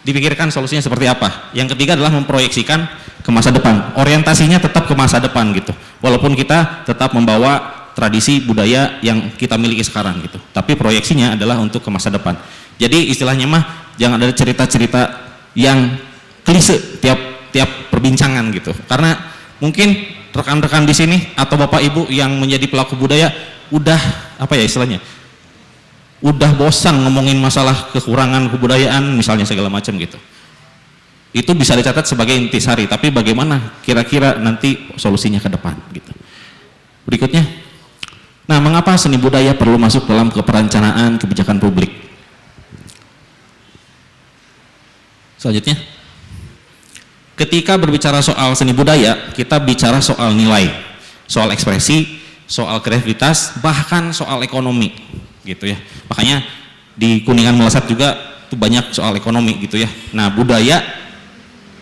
dipikirkan solusinya seperti apa. Yang ketiga adalah memproyeksikan ke masa depan. Orientasinya tetap ke masa depan gitu. Walaupun kita tetap membawa tradisi budaya yang kita miliki sekarang gitu. Tapi proyeksinya adalah untuk ke masa depan. Jadi istilahnya jangan ada cerita-cerita yang klise tiap perbincangan gitu. Karena mungkin rekan-rekan di sini atau Bapak Ibu yang menjadi pelaku budaya udah udah bosan ngomongin masalah kekurangan kebudayaan misalnya segala macam gitu. Itu bisa dicatat sebagai intisari, tapi bagaimana kira-kira nanti solusinya ke depan gitu. Berikutnya, nah mengapa seni budaya perlu masuk dalam perencanaan kebijakan publik? Selanjutnya, ketika berbicara soal seni budaya, kita bicara soal nilai, soal ekspresi, soal kreativitas, bahkan soal ekonomi gitu ya. Makanya di Kuningan Melesat juga itu banyak soal ekonomi gitu ya. Nah, budaya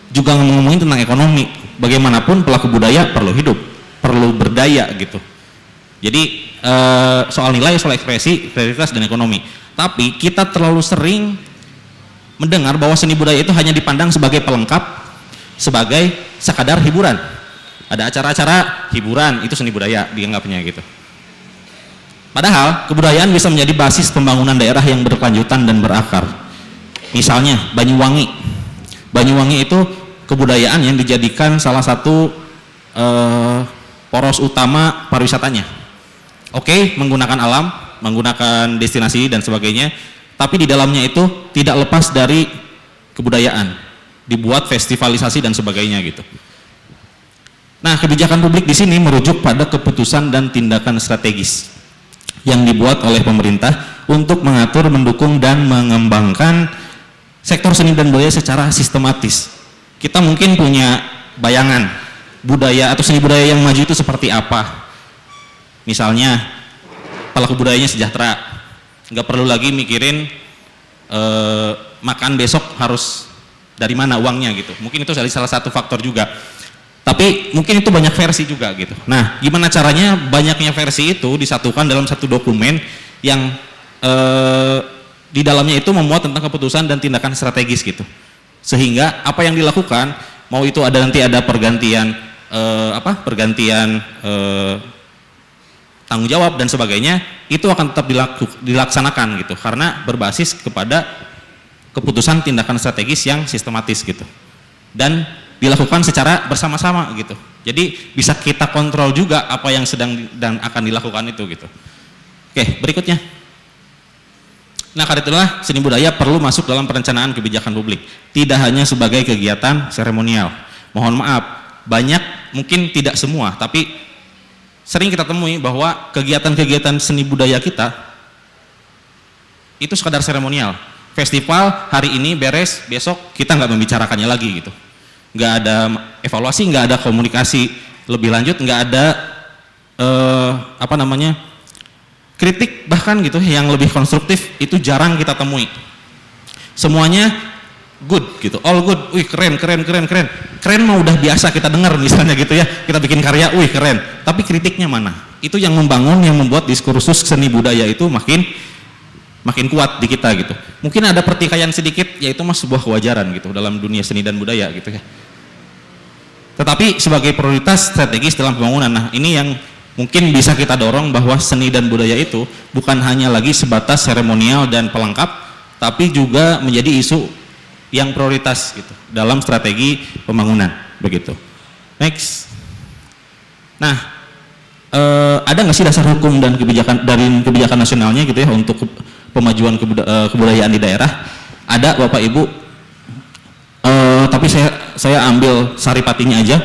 juga ngomongin tentang ekonomi. Bagaimanapun pelaku budaya perlu hidup, perlu berdaya gitu. Jadi soal nilai, soal ekspresi, kreativitas dan ekonomi. Tapi kita terlalu sering mendengar bahwa seni budaya itu hanya dipandang sebagai pelengkap, sebagai sekadar hiburan. Ada acara-acara hiburan, itu seni budaya dianggapnya gitu. Padahal kebudayaan bisa menjadi basis pembangunan daerah yang berkelanjutan dan berakar. Misalnya Banyuwangi. Banyuwangi itu kebudayaan yang dijadikan salah satu poros utama pariwisatanya. Oke, menggunakan alam, menggunakan destinasi dan sebagainya, tapi di dalamnya itu tidak lepas dari kebudayaan. Dibuat festivalisasi dan sebagainya gitu. Nah, kebijakan publik di sini merujuk pada keputusan dan tindakan strategis yang dibuat oleh pemerintah untuk mengatur, mendukung dan mengembangkan sektor seni dan budaya secara sistematis. Kita mungkin punya bayangan budaya atau seni budaya yang maju itu seperti apa. Misalnya pelaku budayanya sejahtera, nggak perlu lagi mikirin makan besok harus dari mana uangnya gitu. Mungkin itu salah satu faktor juga. Tapi mungkin itu banyak versi juga gitu. Nah, gimana caranya banyaknya versi itu disatukan dalam satu dokumen yang di dalamnya itu memuat tentang keputusan dan tindakan strategis gitu. Sehingga apa yang dilakukan, mau itu nanti ada pergantian tanggung jawab dan sebagainya, itu akan tetap dilaksanakan gitu, karena berbasis kepada keputusan tindakan strategis yang sistematis gitu, dan dilakukan secara bersama-sama gitu. Jadi bisa kita kontrol juga apa yang sedang dan akan dilakukan itu gitu. Oke, berikutnya. Nah, karena itulah seni budaya perlu masuk dalam perencanaan kebijakan publik, tidak hanya sebagai kegiatan seremonial. Mohon maaf, banyak, mungkin tidak semua, tapi sering kita temui bahwa kegiatan-kegiatan seni budaya kita itu sekadar seremonial. Festival hari ini beres, besok kita nggak membicarakannya lagi gitu. Nggak ada evaluasi, nggak ada komunikasi lebih lanjut, nggak ada kritik bahkan gitu yang lebih konstruktif, itu jarang kita temui. Semuanya good gitu, all good, wih keren mah udah biasa kita dengar misalnya gitu ya, kita bikin karya, wih keren, tapi kritiknya mana? Itu yang membangun, yang membuat diskursus seni budaya itu makin kuat di kita gitu. Mungkin ada pertikaian sedikit, yaitu mas sebuah kewajaran gitu dalam dunia seni dan budaya gitu ya. Tetapi sebagai prioritas strategis dalam pembangunan, nah ini yang mungkin bisa kita dorong, bahwa seni dan budaya itu bukan hanya lagi sebatas seremonial dan pelengkap, tapi juga menjadi isu yang prioritas gitu dalam strategi pembangunan begitu. Next. Nah, ada nggak sih dasar hukum dan kebijakan dari kebijakan nasionalnya gitu ya untuk pemajuan kebudayaan di daerah? Ada Bapak Ibu, tapi saya ambil saripatinya aja,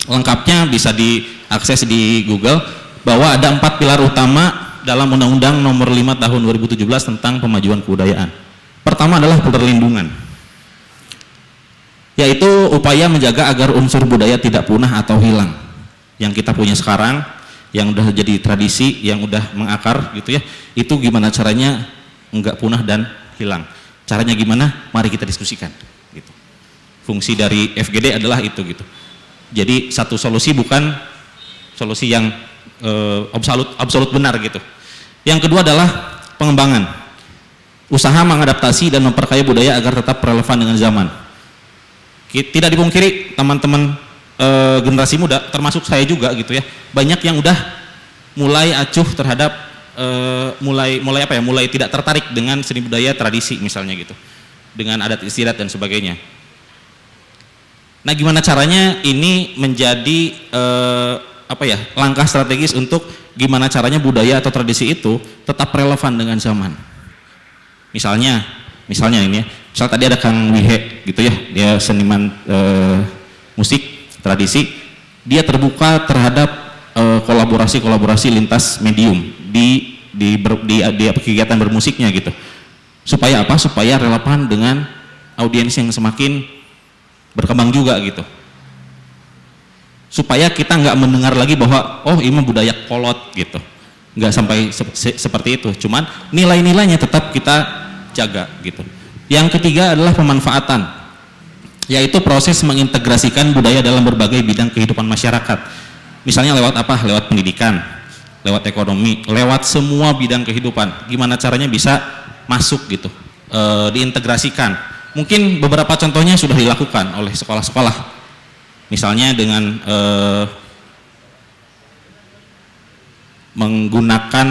lengkapnya bisa diakses di Google, bahwa ada 4 pilar utama dalam Undang-Undang Nomor 5 Tahun 2017 tentang pemajuan kebudayaan. Pertama adalah perlindungan, yaitu upaya menjaga agar unsur budaya tidak punah atau hilang. Yang kita punya sekarang, yang udah jadi tradisi, yang udah mengakar gitu ya, itu gimana caranya enggak punah dan hilang. Caranya gimana? Mari kita diskusikan gitu. Fungsi dari FGD adalah itu gitu. Jadi satu solusi, bukan solusi yang absolut benar gitu. Yang kedua adalah pengembangan, usaha mengadaptasi dan memperkaya budaya agar tetap relevan dengan zaman. Tidak dipungkiri teman-teman generasi muda, termasuk saya juga gitu ya, banyak yang udah mulai acuh terhadap mulai tidak tertarik dengan seni budaya tradisi misalnya gitu, dengan adat istiadat dan sebagainya. Nah, gimana caranya ini menjadi langkah strategis untuk gimana caranya budaya atau tradisi itu tetap relevan dengan zaman. Misalnya ini ya, misal tadi ada Kang Wihe gitu ya, dia seniman musik tradisi, dia terbuka terhadap kolaborasi lintas medium di kegiatan bermusiknya gitu. Supaya apa? Supaya relevan dengan audiens yang semakin berkembang juga gitu. Supaya kita nggak mendengar lagi bahwa oh ini budaya kolot gitu, nggak sampai seperti itu. Cuman nilai-nilainya tetap kita jaga gitu. Yang ketiga adalah pemanfaatan, yaitu proses mengintegrasikan budaya dalam berbagai bidang kehidupan masyarakat. Misalnya lewat apa? Lewat pendidikan, lewat ekonomi, lewat semua bidang kehidupan. Gimana caranya bisa masuk gitu, diintegrasikan. Mungkin beberapa contohnya sudah dilakukan oleh sekolah-sekolah. Misalnya dengan menggunakan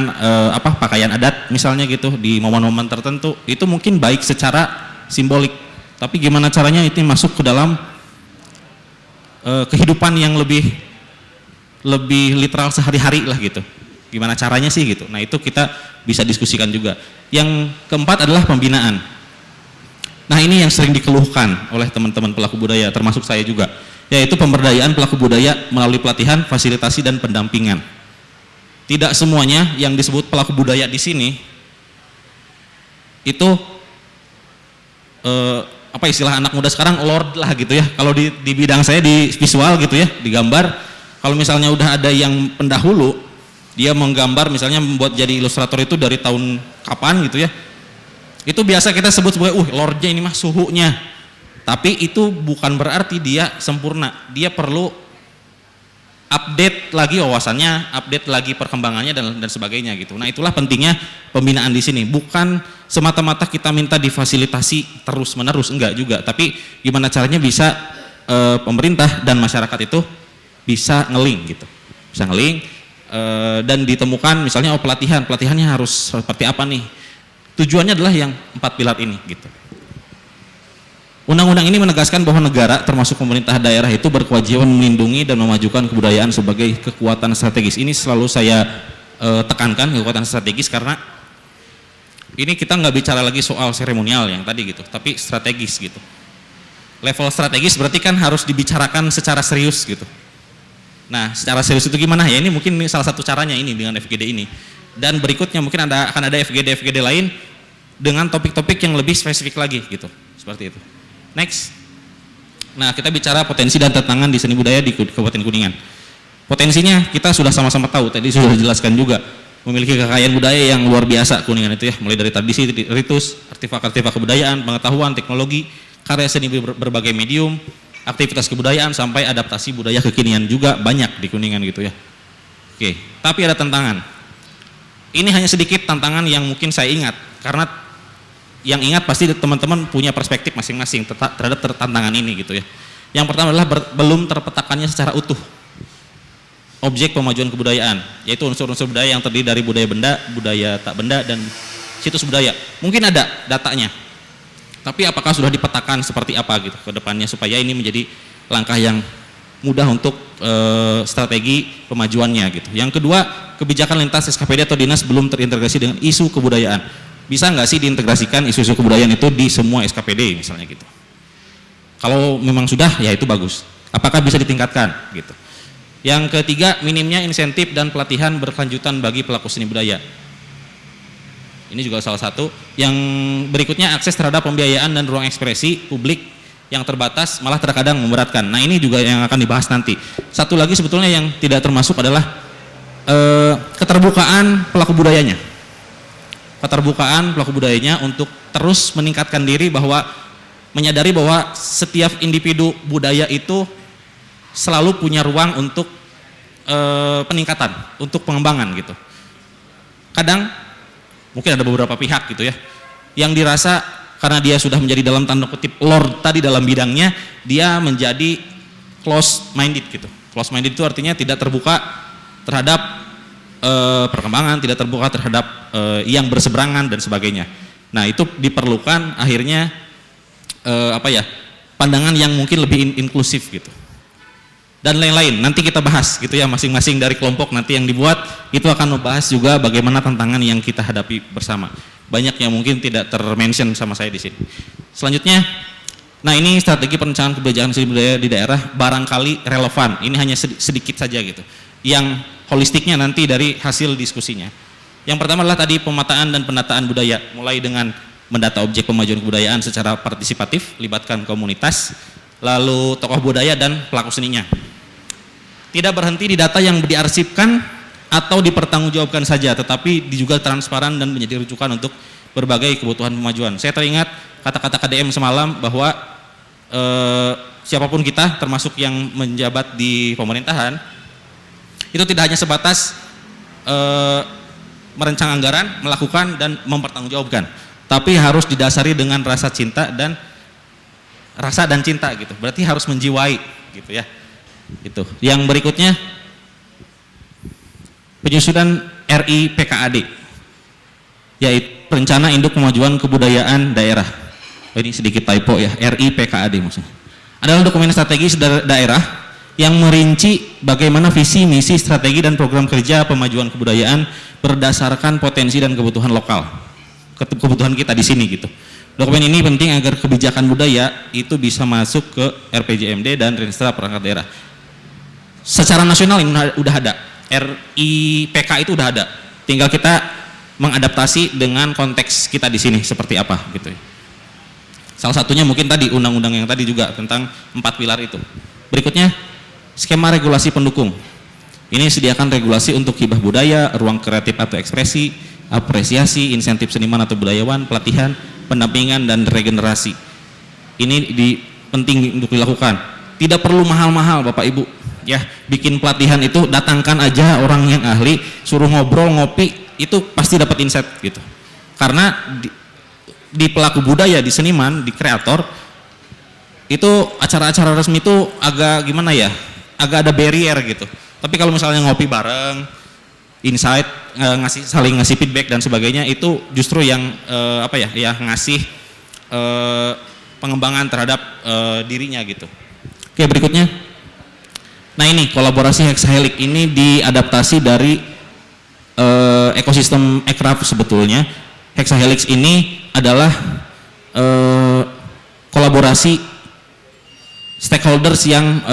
pakaian adat misalnya gitu di momen-momen tertentu, itu mungkin baik secara simbolik, tapi gimana caranya itu masuk ke dalam kehidupan yang lebih literal sehari-hari lah gitu. Gimana caranya sih gitu. Nah, itu kita bisa diskusikan juga. Yang keempat adalah pembinaan. Nah, ini yang sering dikeluhkan oleh teman-teman pelaku budaya, termasuk saya juga, yaitu pemberdayaan pelaku budaya melalui pelatihan, fasilitasi dan pendampingan. Tidak semuanya yang disebut pelaku budaya di sini itu istilah anak muda sekarang lord lah gitu ya. Kalau di bidang saya di visual gitu ya, di gambar, kalau misalnya udah ada yang pendahulu, dia menggambar misalnya membuat jadi ilustrator itu dari tahun kapan gitu ya, itu biasa kita sebut sebagai lordnya ini mah suhunya Tapi itu bukan berarti dia sempurna. Dia perlu update lagi wawasannya, update lagi perkembangannya dan sebagainya gitu. Nah, itulah pentingnya pembinaan di sini. Bukan semata-mata kita minta difasilitasi terus-menerus, enggak juga. Tapi gimana caranya bisa pemerintah dan masyarakat itu bisa nge-link gitu. Bisa nge-link dan ditemukan misalnya pelatihannya harus seperti apa nih. Tujuannya adalah yang 4 pilar ini gitu. Undang-undang ini menegaskan bahwa negara termasuk pemerintah daerah itu berkewajiban melindungi dan memajukan kebudayaan sebagai kekuatan strategis. Ini selalu saya tekankan, kekuatan strategis, karena ini kita nggak bicara lagi soal seremonial yang tadi gitu, tapi strategis gitu. Level strategis berarti kan harus dibicarakan secara serius gitu. Nah, secara serius itu gimana? Ya ini mungkin salah satu caranya ini dengan FGD ini. Dan berikutnya mungkin akan ada FGD lain dengan topik-topik yang lebih spesifik lagi gitu. Seperti itu. Next. Nah, kita bicara potensi dan tantangan di seni budaya di Kabupaten Kuningan. Potensinya kita sudah sama-sama tahu, tadi sudah dijelaskan juga. Memiliki kekayaan budaya yang luar biasa Kuningan itu ya, mulai dari tradisi, ritus, artefak-artefak kebudayaan, pengetahuan, teknologi, karya seni berbagai medium, aktivitas kebudayaan sampai adaptasi budaya kekinian juga banyak di Kuningan gitu ya. Oke, tapi ada tantangan. Ini hanya sedikit tantangan yang mungkin saya ingat, karena yang ingat pasti teman-teman punya perspektif masing-masing terhadap tantangan ini gitu ya. Yang pertama adalah belum terpetakannya secara utuh objek pemajuan kebudayaan, yaitu unsur-unsur budaya yang terdiri dari budaya benda, budaya tak benda, dan situs budaya. Mungkin ada datanya, tapi apakah sudah dipetakan seperti apa gitu ke depannya supaya ini menjadi langkah yang mudah untuk strategi pemajuannya gitu. Yang kedua, kebijakan lintas SKPD atau dinas belum terintegrasi dengan isu kebudayaan. Bisa nggak sih diintegrasikan isu-isu kebudayaan itu di semua SKPD misalnya gitu. Kalau memang sudah, ya itu bagus. Apakah bisa ditingkatkan gitu. Yang ketiga, minimnya insentif dan pelatihan berkelanjutan bagi pelaku seni budaya. Ini juga salah satu. Yang berikutnya, akses terhadap pembiayaan dan ruang ekspresi publik yang terbatas malah terkadang memberatkan. Nah, ini juga yang akan dibahas nanti. Satu lagi sebetulnya yang tidak termasuk adalah keterbukaan pelaku budayanya. Keterbukaan pelaku budayanya untuk terus meningkatkan diri, bahwa menyadari bahwa setiap individu budaya itu selalu punya ruang untuk peningkatan, untuk pengembangan gitu. Kadang mungkin ada beberapa pihak gitu ya yang dirasa karena dia sudah menjadi dalam tanda kutip lord tadi dalam bidangnya, dia menjadi close minded gitu. Close minded itu artinya tidak terbuka terhadap perkembangan, tidak terbuka terhadap yang berseberangan dan sebagainya. Nah, itu diperlukan akhirnya pandangan yang mungkin lebih inklusif gitu. Dan lain-lain, nanti kita bahas gitu ya, masing-masing dari kelompok nanti yang dibuat itu akan membahas juga bagaimana tantangan yang kita hadapi bersama. Banyak yang mungkin tidak termention sama saya di sini. Selanjutnya, nah ini strategi perencanaan kebijakan seni budaya di daerah barangkali relevan. Ini hanya sedikit saja gitu. Yang holistiknya nanti dari hasil diskusinya. Yang pertama adalah tadi pemetaan dan pendataan budaya, mulai dengan mendata objek pemajuan kebudayaan secara partisipatif, libatkan komunitas, lalu tokoh budaya dan pelaku seninya. Tidak berhenti di data yang diarsipkan atau dipertanggungjawabkan saja, tetapi juga transparan dan menjadi rujukan untuk berbagai kebutuhan pemajuan. Saya teringat kata-kata KDM semalam bahwa siapapun kita, termasuk yang menjabat di pemerintahan, itu tidak hanya sebatas merancang anggaran, melakukan dan mempertanggungjawabkan, tapi harus didasari dengan rasa cinta dan rasa dan cinta gitu. Berarti harus menjiwai gitu ya. Itu. Yang berikutnya, penyusunan RIPKAD, yaitu Rencana Induk Pemajuan Kebudayaan Daerah. Ini sedikit typo ya, RIPKAD maksudnya. Adalah dokumen strategis daerah yang merinci bagaimana visi, misi, strategi dan program kerja pemajuan kebudayaan berdasarkan potensi dan kebutuhan lokal, kebutuhan kita di sini gitu. Dokumen ini penting agar kebijakan budaya itu bisa masuk ke RPJMD dan Renstra Perangkat Daerah. Secara nasional ini udah ada, RIPK itu udah ada. Tinggal kita mengadaptasi dengan konteks kita di sini seperti apa gitu. Salah satunya mungkin tadi undang-undang yang tadi juga tentang 4 pilar itu. Berikutnya, skema regulasi pendukung. Ini sediakan regulasi untuk hibah budaya, ruang kreatif atau ekspresi, apresiasi, insentif seniman atau budayawan, pelatihan, pendampingan dan regenerasi. Ini penting untuk dilakukan. Tidak perlu mahal-mahal Bapak Ibu. Ya, bikin pelatihan itu datangkan aja orang yang ahli, suruh ngobrol, ngopi, itu pasti dapat insight gitu. Karena di pelaku budaya, di seniman, di kreator, itu acara-acara resmi itu agak gimana ya, agak ada barrier gitu. Tapi kalau misalnya ngopi bareng, insight, saling ngasih feedback dan sebagainya, itu justru yang ngasih pengembangan terhadap dirinya gitu. Oke, berikutnya. Nah ini kolaborasi Hexahelix ini diadaptasi dari ekosistem Aircraft sebetulnya. Hexahelix ini adalah kolaborasi stakeholders yang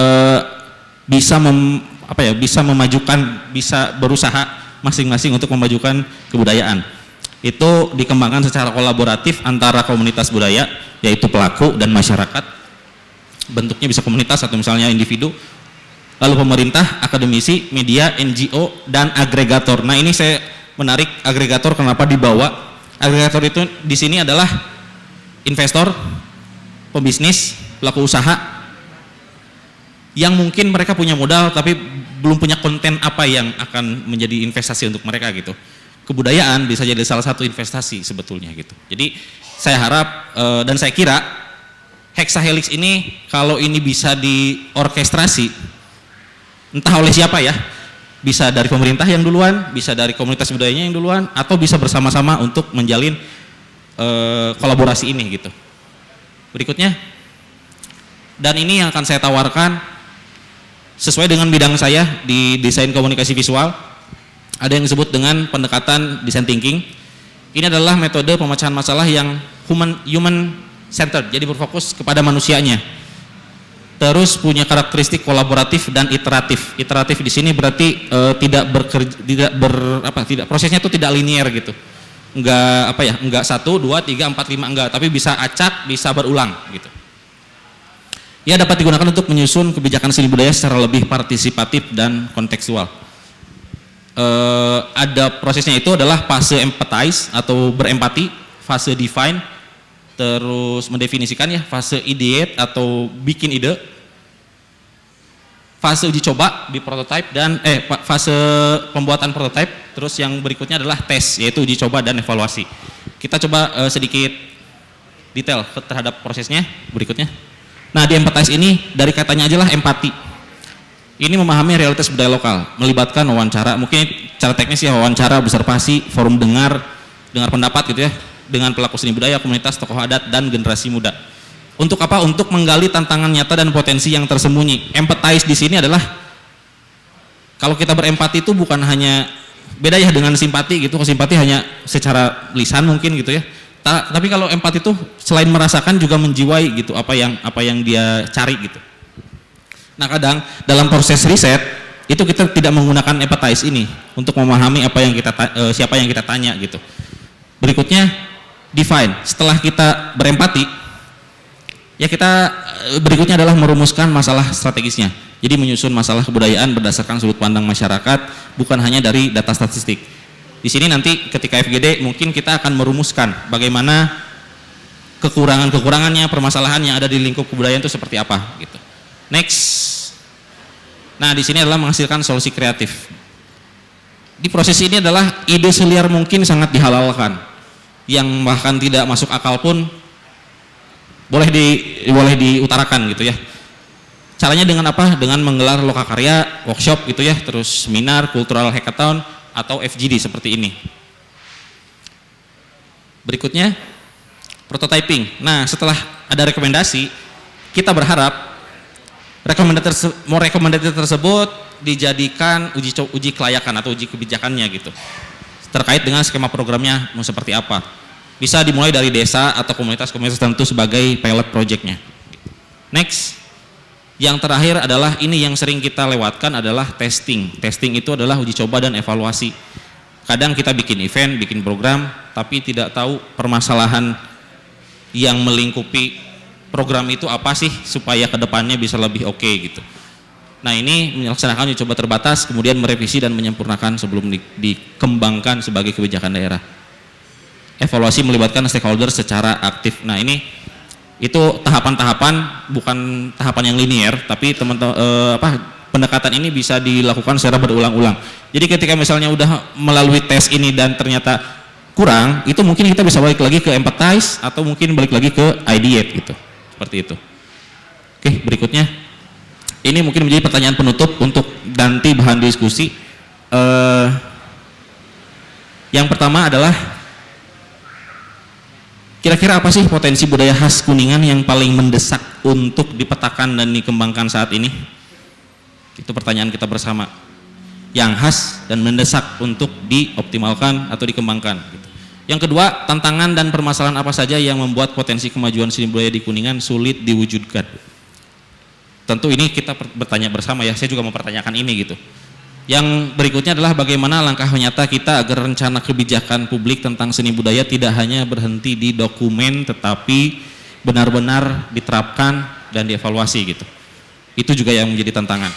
bisa memajukan, bisa berusaha masing-masing untuk memajukan kebudayaan. Itu dikembangkan secara kolaboratif antara komunitas budaya, yaitu pelaku dan masyarakat. Bentuknya bisa komunitas atau misalnya individu. Lalu pemerintah, akademisi, media, NGO, dan agregator. Nah ini saya menarik agregator kenapa dibawa. Agregator itu di sini adalah investor, pebisnis, pelaku usaha yang mungkin mereka punya modal tapi belum punya konten apa yang akan menjadi investasi untuk mereka gitu. Kebudayaan bisa jadi salah satu investasi sebetulnya gitu. Jadi saya harap dan saya kira Hexahelix ini kalau ini bisa diorkestrasi, entah oleh siapa ya, bisa dari pemerintah yang duluan, bisa dari komunitas budayanya yang duluan, atau bisa bersama-sama untuk menjalin kolaborasi ini gitu. Berikutnya, dan ini yang akan saya tawarkan sesuai dengan bidang saya di desain komunikasi visual. Ada yang disebut dengan pendekatan design thinking. Ini adalah metode pemecahan masalah yang human centered, jadi berfokus kepada manusianya. Terus punya karakteristik kolaboratif dan iteratif. Iteratif di sini berarti prosesnya itu tidak linear gitu. Enggak 1, 2, 3, 4, 5 enggak, tapi bisa acak, bisa berulang gitu. Ia dapat digunakan untuk menyusun kebijakan seni budaya secara lebih partisipatif dan kontekstual. Ada prosesnya itu adalah fase empathize atau berempati, fase define, terus mendefinisikan ya, fase ideate atau bikin ide, fase uji coba di prototype dan fase pembuatan prototype, terus yang berikutnya adalah tes, yaitu uji coba dan evaluasi. Kita coba sedikit detail terhadap prosesnya berikutnya. Nah di empathize ini dari katanya aja lah empati. Ini memahami realitas budaya lokal, melibatkan wawancara, mungkin cara teknis ya wawancara, observasi, forum dengar pendapat gitu ya, dengan pelaku seni budaya, komunitas, tokoh adat, dan generasi muda. Untuk apa? Untuk menggali tantangan nyata dan potensi yang tersembunyi. Empathize di sini adalah kalau kita berempati itu bukan hanya beda ya dengan simpati gitu. Kalau simpati hanya secara lisan mungkin gitu ya. Tapi kalau empati itu selain merasakan juga menjiwai gitu apa yang dia cari gitu. Nah kadang dalam proses riset itu kita tidak menggunakan empathize ini untuk memahami siapa yang kita tanya gitu. Berikutnya define. Setelah kita berempati, ya kita berikutnya adalah merumuskan masalah strategisnya. Jadi menyusun masalah kebudayaan berdasarkan sudut pandang masyarakat, bukan hanya dari data statistik. Di sini nanti ketika FGD mungkin kita akan merumuskan bagaimana kekurangan-kekurangannya, permasalahan yang ada di lingkup kebudayaan itu seperti apa gitu. Next. Nah, di sini adalah menghasilkan solusi kreatif. Di proses ini adalah ide seliar mungkin sangat dihalalkan. Yang bahkan tidak masuk akal pun boleh diutarakan gitu ya. Caranya dengan apa? Dengan menggelar lokakarya, workshop gitu ya, terus seminar, cultural hackathon atau FGD seperti ini. Berikutnya prototyping. Nah, setelah ada rekomendasi, kita berharap rekomendasi tersebut dijadikan uji kelayakan atau uji kebijakannya gitu. Terkait dengan skema programnya mau seperti apa. Bisa dimulai dari desa atau komunitas-komunitas tertentu sebagai pilot projectnya. Next, yang terakhir adalah ini yang sering kita lewatkan adalah testing. Testing itu adalah uji coba dan evaluasi. Kadang kita bikin event, bikin program, tapi tidak tahu permasalahan yang melingkupi program itu apa sih supaya kedepannya bisa lebih oke gitu. Nah ini melaksanakan uji coba terbatas, kemudian merevisi dan menyempurnakan sebelum dikembangkan sebagai kebijakan daerah. Evaluasi melibatkan stakeholder secara aktif. Nah ini Itu tahapan-tahapan, bukan tahapan yang linier, tapi teman-teman pendekatan ini bisa dilakukan secara berulang-ulang. Jadi ketika misalnya udah melalui tes ini dan ternyata kurang, itu mungkin kita bisa balik lagi ke empathize atau mungkin balik lagi ke ideate gitu. Seperti itu. Oke, berikutnya. Ini mungkin menjadi pertanyaan penutup untuk nanti bahan diskusi. Yang pertama adalah kira-kira apa sih potensi budaya khas Kuningan yang paling mendesak untuk dipetakan dan dikembangkan saat ini? Itu pertanyaan kita bersama. Yang khas dan mendesak untuk dioptimalkan atau dikembangkan. Yang kedua, tantangan dan permasalahan apa saja yang membuat potensi kemajuan seni budaya di Kuningan sulit diwujudkan? Tentu ini kita bertanya bersama ya, saya juga mempertanyakan ini gitu. Yang berikutnya adalah bagaimana langkah nyata kita agar rencana kebijakan publik tentang seni budaya tidak hanya berhenti di dokumen tetapi benar-benar diterapkan dan dievaluasi gitu. Itu juga yang menjadi tantangan.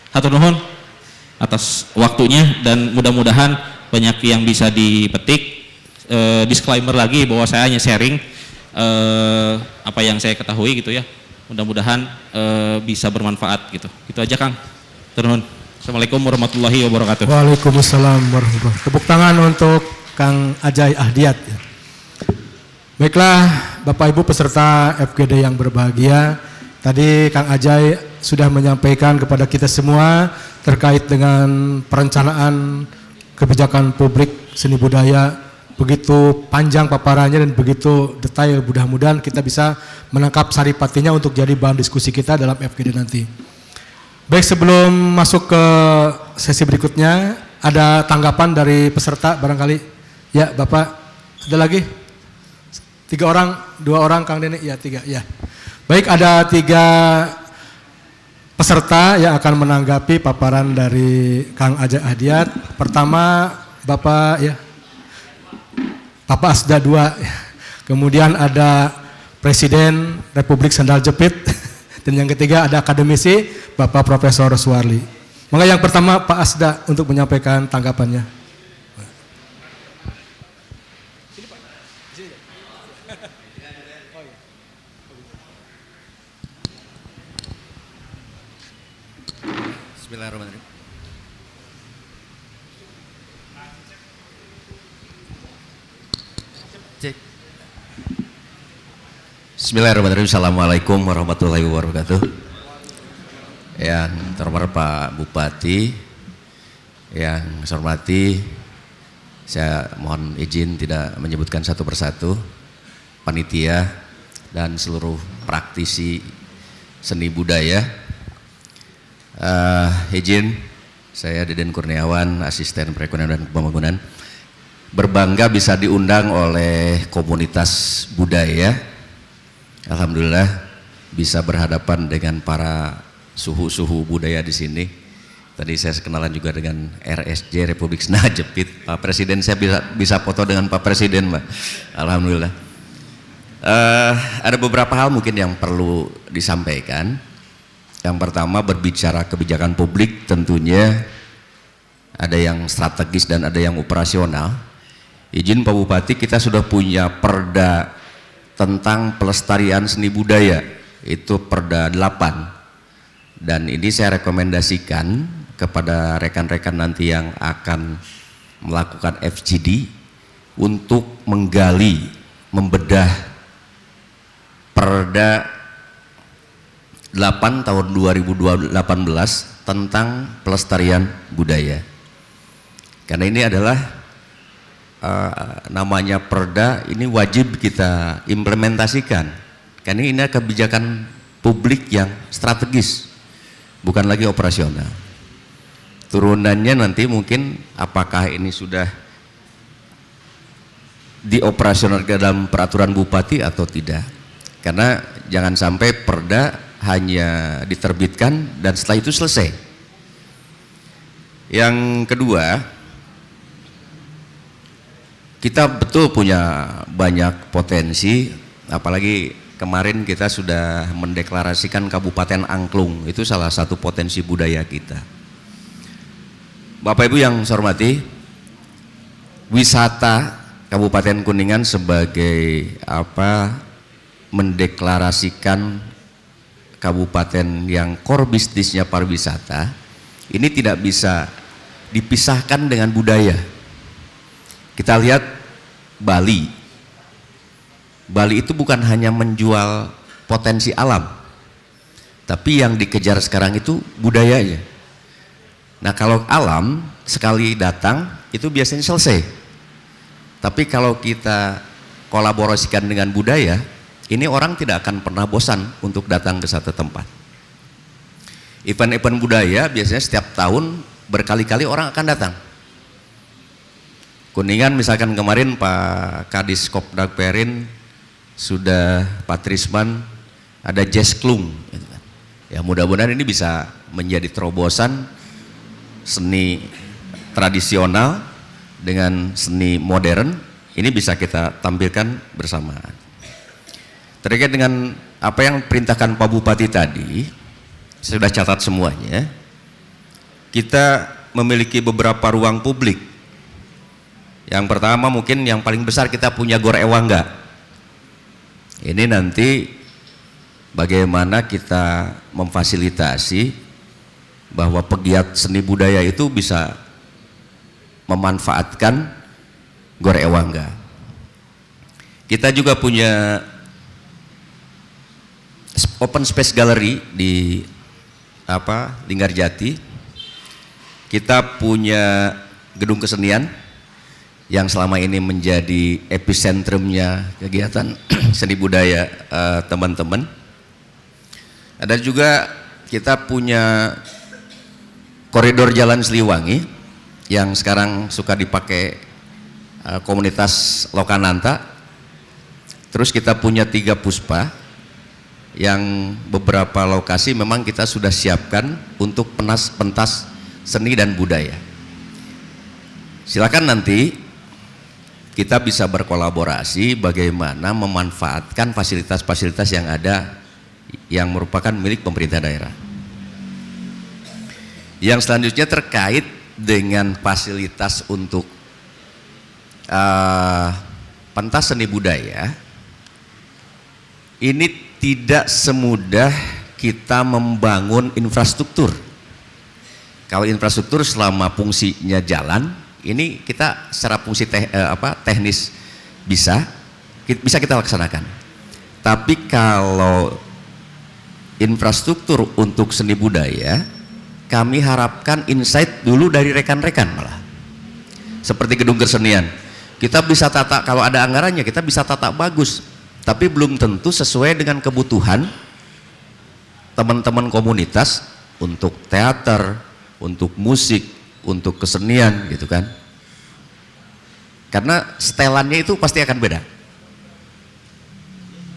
Hatur nuhun atas waktunya dan mudah-mudahan banyak yang bisa dipetik. Disclaimer lagi bahwa saya hanya sharing apa yang saya ketahui gitu ya. Mudah-mudahan bisa bermanfaat gitu. Itu aja Kang. Hatur nuhun. Assalamualaikum warahmatullahi wabarakatuh. Waalaikumsalam warahmatullahi wabarakatuh. Tepuk tangan untuk Kang Ajay Ahdiat. Baiklah Bapak Ibu peserta FGD yang berbahagia, tadi Kang Ajay sudah menyampaikan kepada kita semua terkait dengan perencanaan kebijakan publik seni budaya, begitu panjang paparannya dan begitu detail. Mudah-mudahan kita bisa menangkap saripatinya untuk jadi bahan diskusi kita dalam FGD nanti. Baik, sebelum masuk ke sesi berikutnya, ada tanggapan dari peserta barangkali? Ya Bapak, ada lagi? 3 orang, 2 orang Kang Deni, ya 3, ya. Baik, ada 3 peserta yang akan menanggapi paparan dari Kang Ajay Ahdiat. Pertama Bapak ya, Bapak Asda 2. Kemudian ada Presiden Republik Sendal Jepit. Dan yang ketiga ada akademisi Bapak Profesor Suwarli. Maka yang pertama Pak Asda untuk menyampaikan tanggapannya. Bismillahirrahmanirrahim. Bismillahirrahmanirrahim. Assalamualaikum warahmatullahi wabarakatuh. Yang terhormat Pak Bupati, yang saya hormati, saya mohon izin tidak menyebutkan satu persatu, panitia dan seluruh praktisi seni budaya. Izin, saya Deden Kurniawan, asisten perekonomian dan pembangunan, berbangga bisa diundang oleh komunitas budaya. Alhamdulillah bisa berhadapan dengan para suhu-suhu budaya di sini. Tadi saya kenalan juga dengan RSJ Republik Sendal Jepit. Pak Presiden, saya bisa foto dengan Pak Presiden, Mbak. Alhamdulillah. Ada beberapa hal mungkin yang perlu disampaikan. Yang pertama, berbicara kebijakan publik tentunya ada yang strategis dan ada yang operasional. Izin Pak Bupati, kita sudah punya perda tentang pelestarian seni budaya, itu perda 8. Dan ini saya rekomendasikan kepada rekan-rekan nanti yang akan melakukan FGD untuk menggali, membedah perda 8 tahun 2018 tentang pelestarian budaya. Karena ini adalah namanya perda, ini wajib kita implementasikan. Karena ini kebijakan publik yang strategis, bukan lagi operasional. Turunannya nanti mungkin apakah ini sudah dioperasionalkan dalam peraturan bupati atau tidak. Karena jangan sampai perda hanya diterbitkan dan setelah itu selesai. Yang kedua, kita betul punya banyak potensi, apalagi kemarin kita sudah mendeklarasikan Kabupaten Angklung, itu salah satu potensi budaya kita. Bapak Ibu yang saya hormati, wisata Kabupaten Kuningan sebagai mendeklarasikan kabupaten yang core bisnisnya pariwisata, ini tidak bisa dipisahkan dengan budaya. Kita lihat Bali. Bali itu bukan hanya menjual potensi alam, tapi yang dikejar sekarang itu budayanya. Nah, kalau alam sekali datang itu biasanya selesai. Tapi kalau kita kolaborasikan dengan budaya, ini orang tidak akan pernah bosan untuk datang ke satu tempat. Event-event budaya biasanya setiap tahun berkali-kali orang akan datang. Kuningan misalkan kemarin Pak Kadis Kopdag Perin sudah Pak Trisman ada jazz klung. Ya mudah-mudahan ini bisa menjadi terobosan seni tradisional dengan seni modern, ini bisa kita tampilkan bersamaan. Terkait dengan apa yang perintahkan Pak Bupati tadi, saya sudah catat semuanya. Kita memiliki beberapa ruang publik. Yang pertama mungkin yang paling besar kita punya Gor Ewangga. Ini nanti bagaimana kita memfasilitasi bahwa pegiat seni budaya itu bisa memanfaatkan Gor Ewangga. Kita juga punya open space gallery di Linggarjati. Kita punya gedung kesenian yang selama ini menjadi epicentrumnya kegiatan seni budaya teman-teman. Ada juga kita punya koridor Jalan Siliwangi yang sekarang suka dipakai komunitas Lokananta. Terus kita punya 3 puspa yang beberapa lokasi memang kita sudah siapkan untuk pentas seni dan budaya. Silakan nanti kita bisa berkolaborasi bagaimana memanfaatkan fasilitas-fasilitas yang ada yang merupakan milik pemerintah daerah. Yang selanjutnya terkait dengan fasilitas untuk pentas seni budaya, ini tidak semudah kita membangun infrastruktur. Kalau infrastruktur selama fungsinya jalan, ini kita secara fungsi teknis bisa kita laksanakan. Tapi kalau infrastruktur untuk seni budaya, kami harapkan insight dulu dari rekan-rekan malah. Seperti gedung kesenian, kita bisa tata, kalau ada anggarannya kita bisa tata bagus, tapi belum tentu sesuai dengan kebutuhan teman-teman komunitas untuk teater, untuk musik, untuk kesenian gitu kan. Karena setelannya itu pasti akan beda.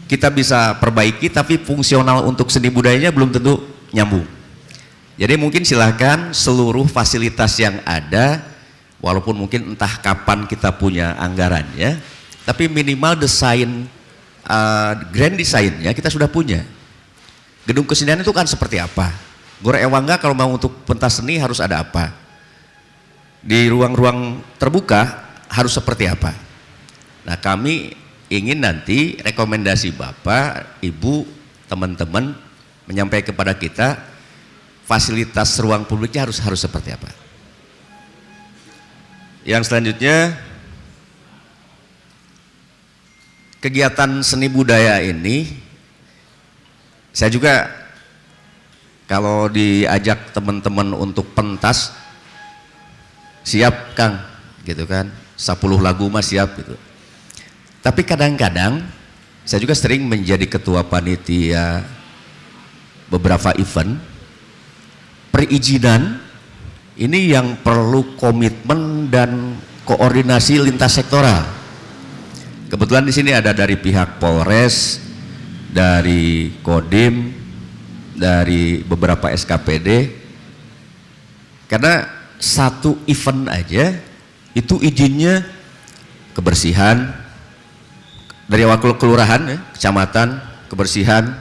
Kita bisa perbaiki tapi fungsional untuk seni budayanya belum tentu nyambung. Jadi mungkin silahkan seluruh fasilitas yang ada, walaupun mungkin entah kapan kita punya anggarannya, tapi minimal desain, grand desainnya kita sudah punya. Gedung kesenian itu kan seperti apa? Gor Ewangga kalau mau untuk pentas seni harus ada apa? Di ruang-ruang terbuka harus seperti apa? Nah, kami ingin nanti rekomendasi Bapak, Ibu, teman-teman menyampaikan kepada kita fasilitas ruang publiknya harus seperti apa. Yang selanjutnya, kegiatan seni budaya ini saya juga kalau diajak teman-teman untuk pentas siap Kang gitu kan, 10 lagu mah siap gitu. Tapi kadang-kadang saya juga sering menjadi ketua panitia beberapa event. Perizinan ini yang perlu komitmen dan koordinasi lintas sektoral. Kebetulan di sini ada dari pihak Polres, dari Kodim, dari beberapa SKPD. Karena satu event aja itu izinnya kebersihan dari wakil kelurahan, kecamatan, kebersihan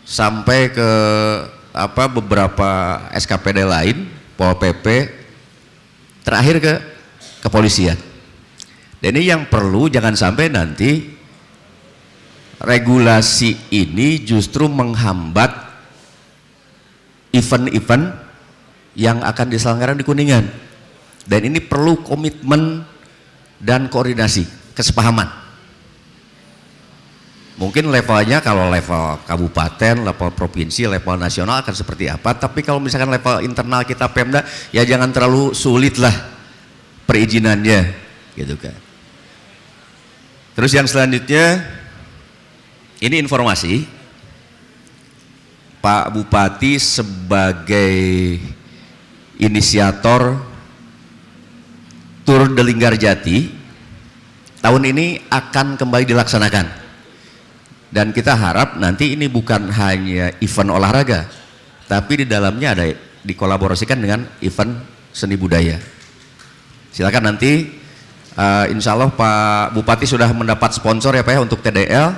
sampai ke beberapa SKPD lain, Pol PP, terakhir ke kepolisian. Dan ini yang perlu jangan sampai nanti regulasi ini justru menghambat event-event yang akan diselenggarakan di Kuningan. Dan ini perlu komitmen dan koordinasi, kesepahaman. Mungkin levelnya kalau level kabupaten, level provinsi, level nasional akan seperti apa, tapi kalau misalkan level internal kita Pemda, ya jangan terlalu sulit lah perizinannya, gitu kan. Terus yang selanjutnya, ini informasi, Pak Bupati sebagai inisiator Tour de Linggarjati tahun ini akan kembali dilaksanakan, dan kita harap nanti ini bukan hanya event olahraga, tapi di dalamnya ada dikolaborasikan dengan event seni budaya. Silakan nanti, insya Allah Pak Bupati sudah mendapat sponsor ya Pak ya untuk TDL,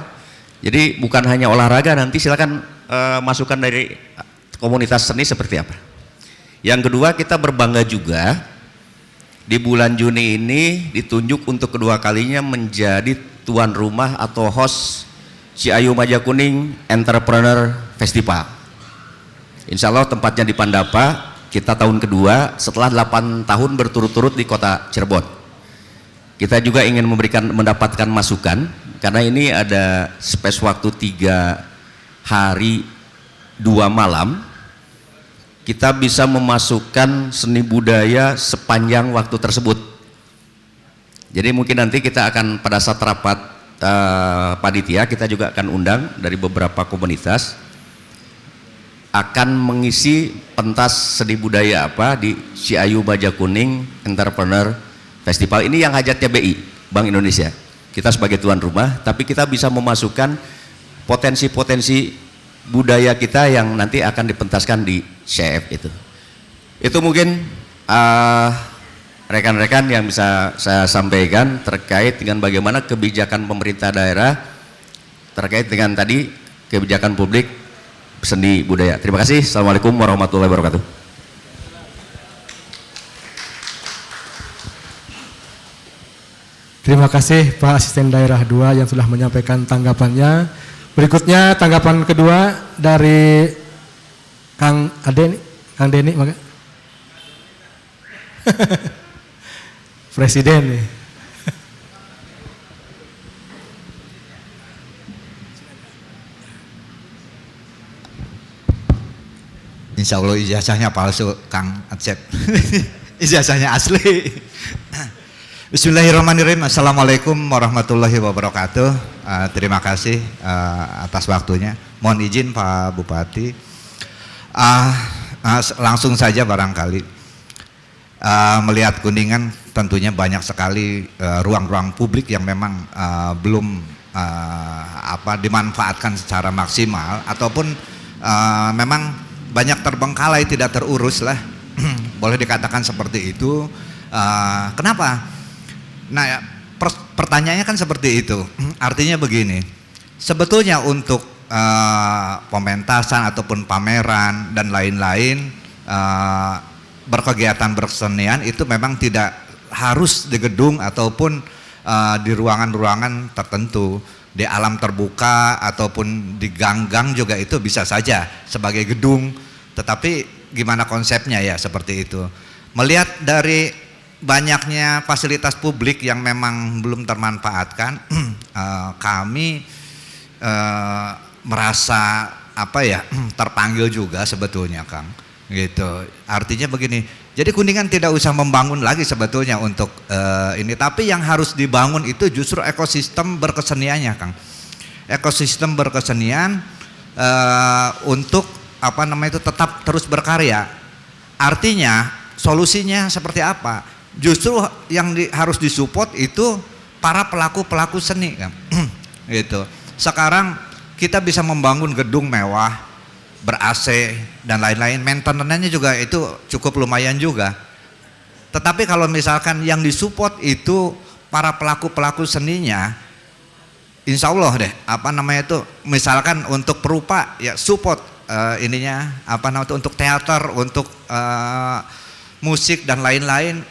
jadi bukan hanya olahraga, nanti silakan masukan dari komunitas seni seperti apa. Yang kedua, kita berbangga juga di bulan Juni ini ditunjuk untuk kedua kalinya menjadi tuan rumah atau host Ciayu Majakuning Entrepreneur Festival. Insya Allah tempatnya di Pandapa, kita tahun kedua setelah 8 tahun berturut-turut di kota Cirebon. Kita juga ingin mendapatkan masukan, karena ini ada space waktu 3 hari 2 malam, kita bisa memasukkan seni budaya sepanjang waktu tersebut. Jadi mungkin nanti kita akan pada saat rapat panitia, kita juga akan undang dari beberapa komunitas akan mengisi pentas seni budaya apa di Ciayu Majakuning Entrepreneur Festival. Ini yang hajatnya BI, Bank Indonesia. Kita sebagai tuan rumah, tapi kita bisa memasukkan potensi-potensi budaya kita yang nanti akan dipentaskan di CF itu. Itu mungkin rekan-rekan yang bisa saya sampaikan terkait dengan bagaimana kebijakan pemerintah daerah terkait dengan tadi kebijakan publik seni budaya. Terima kasih. Assalamualaikum warahmatullahi wabarakatuh. Terima kasih Pak Asisten Daerah 2 yang sudah menyampaikan tanggapannya. Berikutnya tanggapan kedua dari Kang Deni, maka Presiden nih. Insya Allah ijazahnya palsu, Kang Acep. Ijazahnya asli. Bismillahirrahmanirrahim. Assalamualaikum warahmatullahi wabarakatuh. Terima kasih atas waktunya. Mohon izin Pak Bupati. Langsung saja barangkali. Melihat Kuningan tentunya banyak sekali ruang-ruang publik yang memang belum dimanfaatkan secara maksimal, ataupun memang banyak terbengkalai, tidak terurus lah. Boleh dikatakan seperti itu. Kenapa? Nah, pertanyaannya kan seperti itu. Artinya begini, sebetulnya untuk pementasan ataupun pameran dan lain-lain, berkegiatan bersenian itu memang tidak harus di gedung ataupun di ruangan-ruangan tertentu, di alam terbuka ataupun di gang-gang juga itu bisa saja sebagai gedung. Tetapi gimana konsepnya ya seperti itu. Melihat dari banyaknya fasilitas publik yang memang belum termanfaatkan, kami merasa terpanggil juga sebetulnya, Kang. Gitu. Artinya begini, jadi Kuningan tidak usah membangun lagi sebetulnya untuk ini, tapi yang harus dibangun itu justru ekosistem berkeseniannya, Kang. Ekosistem berkesenian untuk tetap terus berkarya. Artinya solusinya seperti apa? Justru yang harus disupport itu para pelaku-pelaku seni, kan? Gitu. Sekarang kita bisa membangun gedung mewah, ber-AC dan lain-lain, maintenance-nya juga itu cukup lumayan juga. Tetapi kalau misalkan yang disupport itu para pelaku-pelaku seninya, insya Allah deh, misalkan untuk perupa ya support untuk teater, untuk musik dan lain-lain,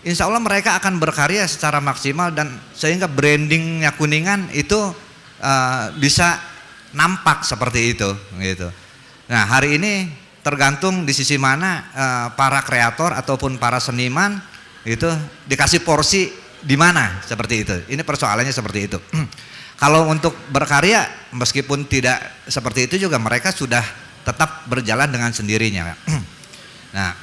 insya Allah mereka akan berkarya secara maksimal dan sehingga brandingnya Kuningan itu bisa nampak seperti itu gitu. Nah hari ini tergantung di sisi mana para kreator ataupun para seniman itu dikasih porsi di mana seperti itu. Ini persoalannya seperti itu. Kalau untuk berkarya meskipun tidak seperti itu juga mereka sudah tetap berjalan dengan sendirinya. Nah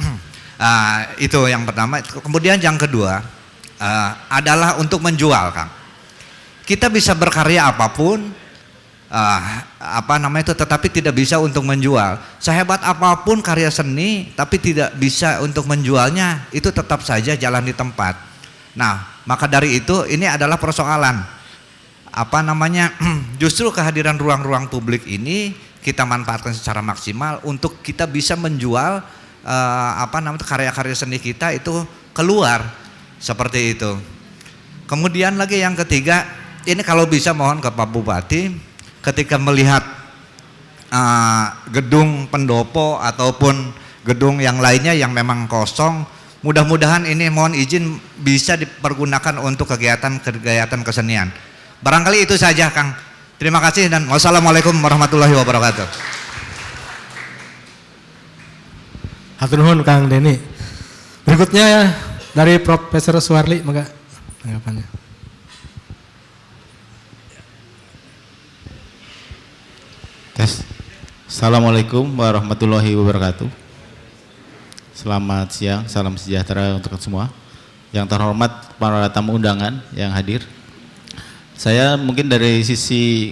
itu yang pertama. Kemudian yang kedua adalah untuk menjual, Kang. Kita bisa berkarya apapun, tetapi tidak bisa untuk menjual. Sehebat apapun karya seni, tapi tidak bisa untuk menjualnya, itu tetap saja jalan di tempat. Nah, maka dari itu ini adalah persoalan. Justru kehadiran ruang-ruang publik ini kita manfaatkan secara maksimal untuk kita bisa menjual karya-karya seni kita itu keluar seperti itu. Kemudian lagi yang ketiga, ini kalau bisa mohon ke Pak Bupati, ketika melihat gedung pendopo ataupun gedung yang lainnya yang memang kosong, mudah-mudahan ini mohon izin bisa dipergunakan untuk kegiatan-kegiatan kesenian. Barangkali itu saja, Kang. Terima kasih dan wassalamualaikum warahmatullahi wabarakatuh. Hatur nuhun Kang Denny. Berikutnya dari Profesor Suwarli, maka tanggapannya. Tes. Assalamualaikum warahmatullahi wabarakatuh. Selamat siang, salam sejahtera untuk semua. Yang terhormat para tamu undangan yang hadir. Saya mungkin dari sisi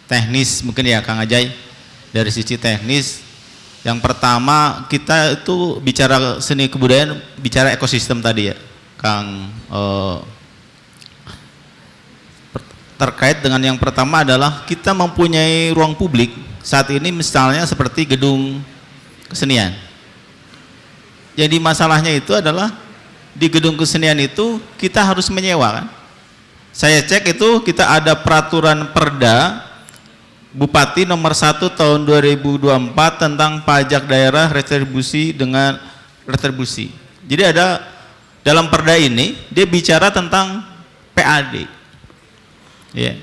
teknis mungkin ya Kang Ajay. Dari sisi teknis, yang pertama kita itu bicara seni kebudayaan, bicara ekosistem tadi ya Kang. Terkait dengan yang pertama adalah kita mempunyai ruang publik saat ini misalnya seperti gedung kesenian. Jadi masalahnya itu adalah di gedung kesenian itu kita harus menyewa kan. Saya cek itu kita ada peraturan Perda Bupati nomor 1 tahun 2024 tentang pajak daerah retribusi dengan retribusi. Jadi ada dalam Perda ini dia bicara tentang PAD. Ya.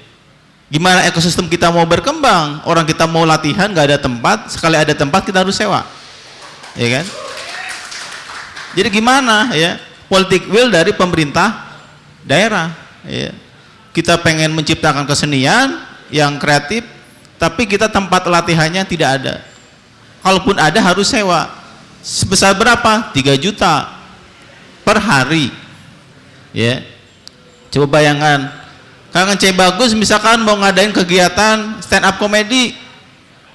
Gimana ekosistem kita mau berkembang? Orang kita mau latihan nggak ada tempat, sekali ada tempat kita harus sewa. Ya kan? Jadi gimana ya? Politik will dari pemerintah daerah. Ya. Kita pengen menciptakan kesenian yang kreatif, tapi kita tempat latihannya tidak ada. Kalaupun ada harus sewa. Sebesar berapa? 3 juta per hari. Ya. Coba bayangkan, Kang C Bagus misalkan mau ngadain kegiatan stand up comedy,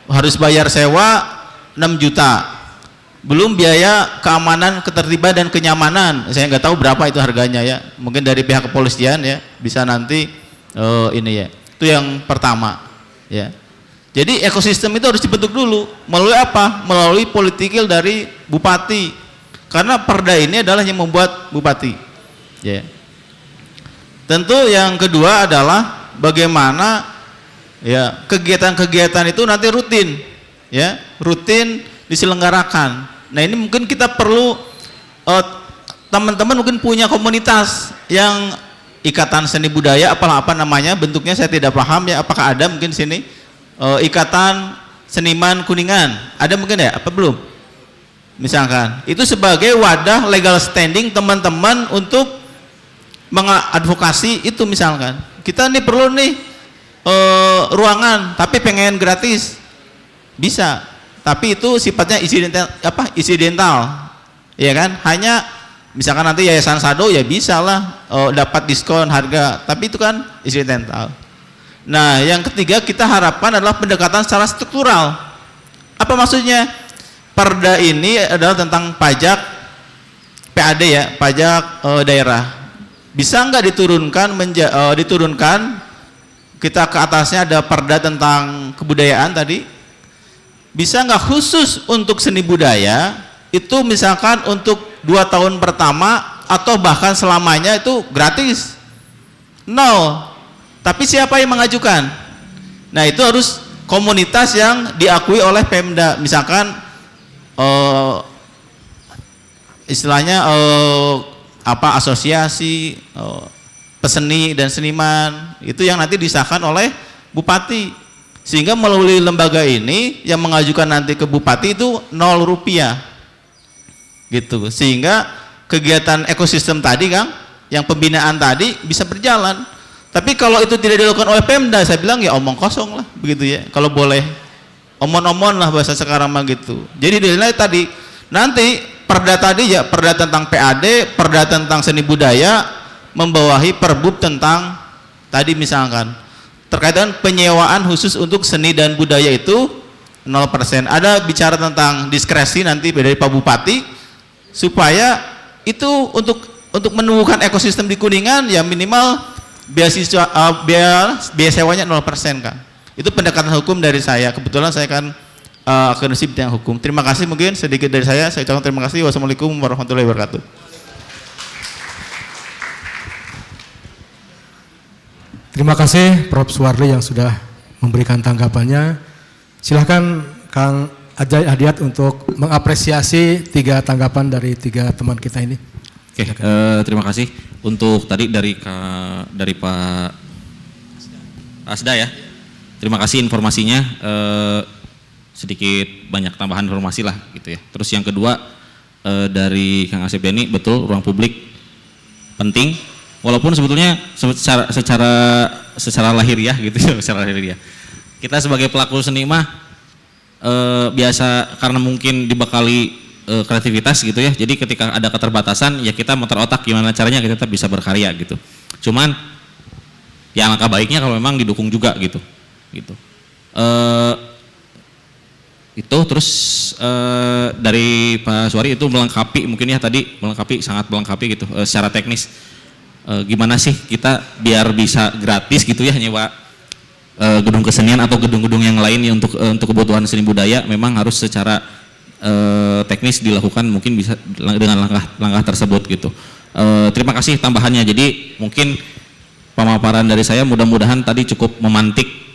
harus bayar sewa 6 juta. Belum biaya keamanan, ketertiban dan kenyamanan. Saya nggak tahu berapa itu harganya ya. Mungkin dari pihak kepolisian ya bisa nanti ini ya. Itu yang pertama ya. Jadi ekosistem itu harus dibentuk dulu. Melalui apa? Melalui politikil dari bupati. Karena Perda ini adalah yang membuat bupati. Ya. Tentu yang kedua adalah bagaimana ya kegiatan-kegiatan itu nanti rutin ya, rutin diselenggarakan. Nah ini mungkin kita perlu teman-teman mungkin punya komunitas yang ikatan seni budaya apa namanya bentuknya saya tidak paham ya, apakah ada mungkin sini ikatan seniman Kuningan ada mungkin ya apa belum misalkan itu sebagai wadah legal standing teman-teman untuk mengadvokasi itu misalkan kita nih perlu nih ruangan tapi pengen gratis bisa. Tapi itu sifatnya insidental, ya kan? Hanya misalkan nanti Yayasan Sado ya bisa lah dapat diskon harga, tapi itu kan insidental. Nah, yang ketiga kita harapkan adalah pendekatan secara struktural. Apa maksudnya? Perda ini adalah tentang pajak PAD ya, pajak daerah. Bisa nggak diturunkan? Kita ke atasnya ada Perda tentang kebudayaan tadi. Bisa nggak khusus untuk seni budaya itu misalkan untuk 2 tahun pertama atau bahkan selamanya itu gratis 0, tapi siapa yang mengajukan? Nah itu harus komunitas yang diakui oleh Pemda, misalkan istilahnya asosiasi peseni dan seniman itu yang nanti disahkan oleh bupati, sehingga melalui lembaga ini yang mengajukan nanti ke bupati itu 0 rupiah gitu, sehingga kegiatan ekosistem tadi Kang, yang pembinaan tadi bisa berjalan. Tapi kalau itu tidak dilakukan oleh Pemda, saya bilang ya omong kosong lah begitu ya, kalau boleh omon-omon lah bahasa sekarang mah gitu. Jadi dinilai tadi nanti perda tadi ya, perda tentang PAD, perda tentang seni budaya membawahi perbub tentang tadi misalkan terkait dengan penyewaan khusus untuk seni dan budaya itu 0%. Ada bicara tentang diskresi nanti dari Pak Bupati supaya itu untuk menumbuhkan ekosistem di Kuningan ya minimal beasiswa biaya sewanya 0% Kang. Itu pendekatan hukum dari saya. Kebetulan saya kan akademisi bidang hukum. Terima kasih, mungkin sedikit dari saya. Saya ucapkan terima kasih. Wassalamualaikum warahmatullahi wabarakatuh. Terima kasih Prof. Suwarli yang sudah memberikan tanggapannya. Silahkan Kang Ajay Adiat untuk mengapresiasi 3 tanggapan dari 3 teman kita ini. Oke, terima kasih untuk tadi dari Pak Asda ya. Terima kasih informasinya, sedikit banyak tambahan informasi lah gitu ya. Terus yang kedua dari Kang Asep Deni, betul ruang publik penting, walaupun sebetulnya secara lahiriah gitu ya, secara lahiriah. Kita sebagai pelaku seni mah biasa karena mungkin dibekali kreativitas gitu ya. Jadi ketika ada keterbatasan ya kita muter otak gimana caranya kita tetap bisa berkarya gitu. Cuman ya langkah baiknya kalau memang didukung juga gitu. Itu terus dari Pak Suwari itu melengkapi mungkin ya tadi sangat melengkapi gitu secara teknis. Gimana sih kita biar bisa gratis gitu ya nyewa gedung kesenian atau gedung-gedung yang lain ya untuk kebutuhan seni budaya, memang harus secara teknis dilakukan mungkin bisa dengan langkah tersebut gitu. Terima kasih tambahannya. Jadi mungkin pemaparan dari saya mudah-mudahan tadi cukup memantik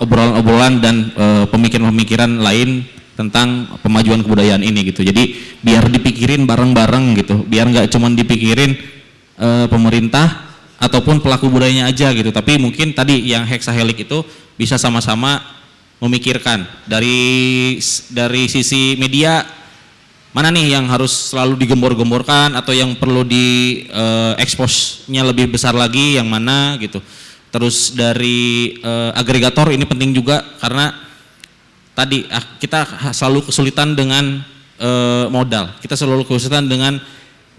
obrolan-obrolan dan pemikiran-pemikiran lain tentang pemajuan kebudayaan ini gitu. Jadi biar dipikirin bareng-bareng gitu, biar nggak cuma dipikirin pemerintah ataupun pelaku budayanya aja gitu, tapi mungkin tadi yang heksahelik itu bisa sama-sama memikirkan dari sisi media mana nih yang harus selalu digembor-gemborkan atau yang perlu di expose-nya lebih besar lagi yang mana gitu. Terus dari agregator ini penting juga karena tadi kita selalu kesulitan dengan modal, kita selalu kesulitan dengan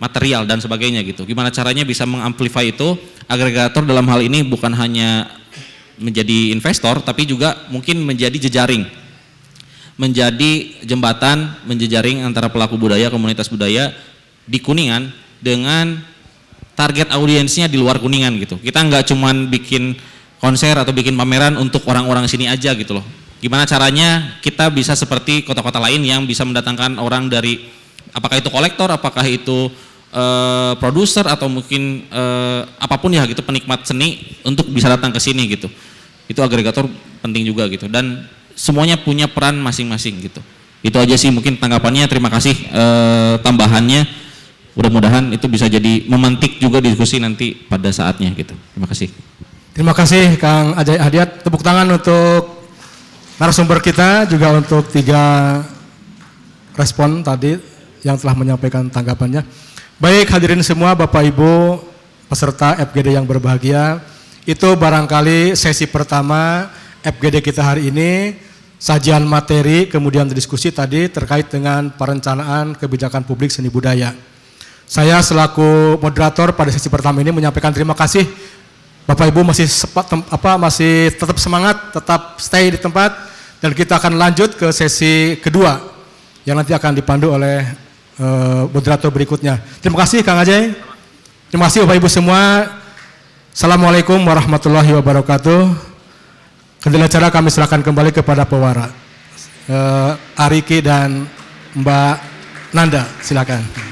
material dan sebagainya gitu. Gimana caranya bisa mengamplify itu? Agregator dalam hal ini bukan hanya menjadi investor tapi juga mungkin menjadi jejaring, menjadi jembatan menjejaring antara pelaku budaya, komunitas budaya di Kuningan dengan target audiensnya di luar Kuningan gitu. Kita nggak cuman bikin konser atau bikin pameran untuk orang-orang sini aja gitu loh. Gimana caranya kita bisa seperti kota-kota lain yang bisa mendatangkan orang dari apakah itu kolektor, apakah itu produser atau mungkin apapun ya gitu, penikmat seni untuk bisa datang ke sini gitu. Itu agregator penting juga gitu dan semuanya punya peran masing-masing gitu. Itu aja sih mungkin tanggapannya. Terima kasih tambahannya. Mudah-mudahan itu bisa jadi memantik juga diskusi nanti pada saatnya gitu. Terima kasih. Terima kasih Kang Ajay Adiat. Tepuk tangan untuk narasumber kita, juga untuk 3 respon tadi yang telah menyampaikan tanggapannya. Baik hadirin semua, Bapak Ibu peserta FGD yang berbahagia, itu barangkali sesi pertama FGD kita hari ini, sajian materi kemudian diskusi tadi terkait dengan perencanaan kebijakan publik seni budaya. Saya selaku moderator pada sesi pertama ini menyampaikan terima kasih. Bapak Ibu masih tetap semangat, tetap stay di tempat, dan kita akan lanjut ke sesi kedua yang nanti akan dipandu oleh moderator berikutnya. Terima kasih Kang Ajay. Terima kasih Bapak Ibu semua. Assalamualaikum warahmatullahi wabarakatuh. Kendali acara kami serahkan kembali kepada pewara. Ariki dan Mbak Nanda, silakan.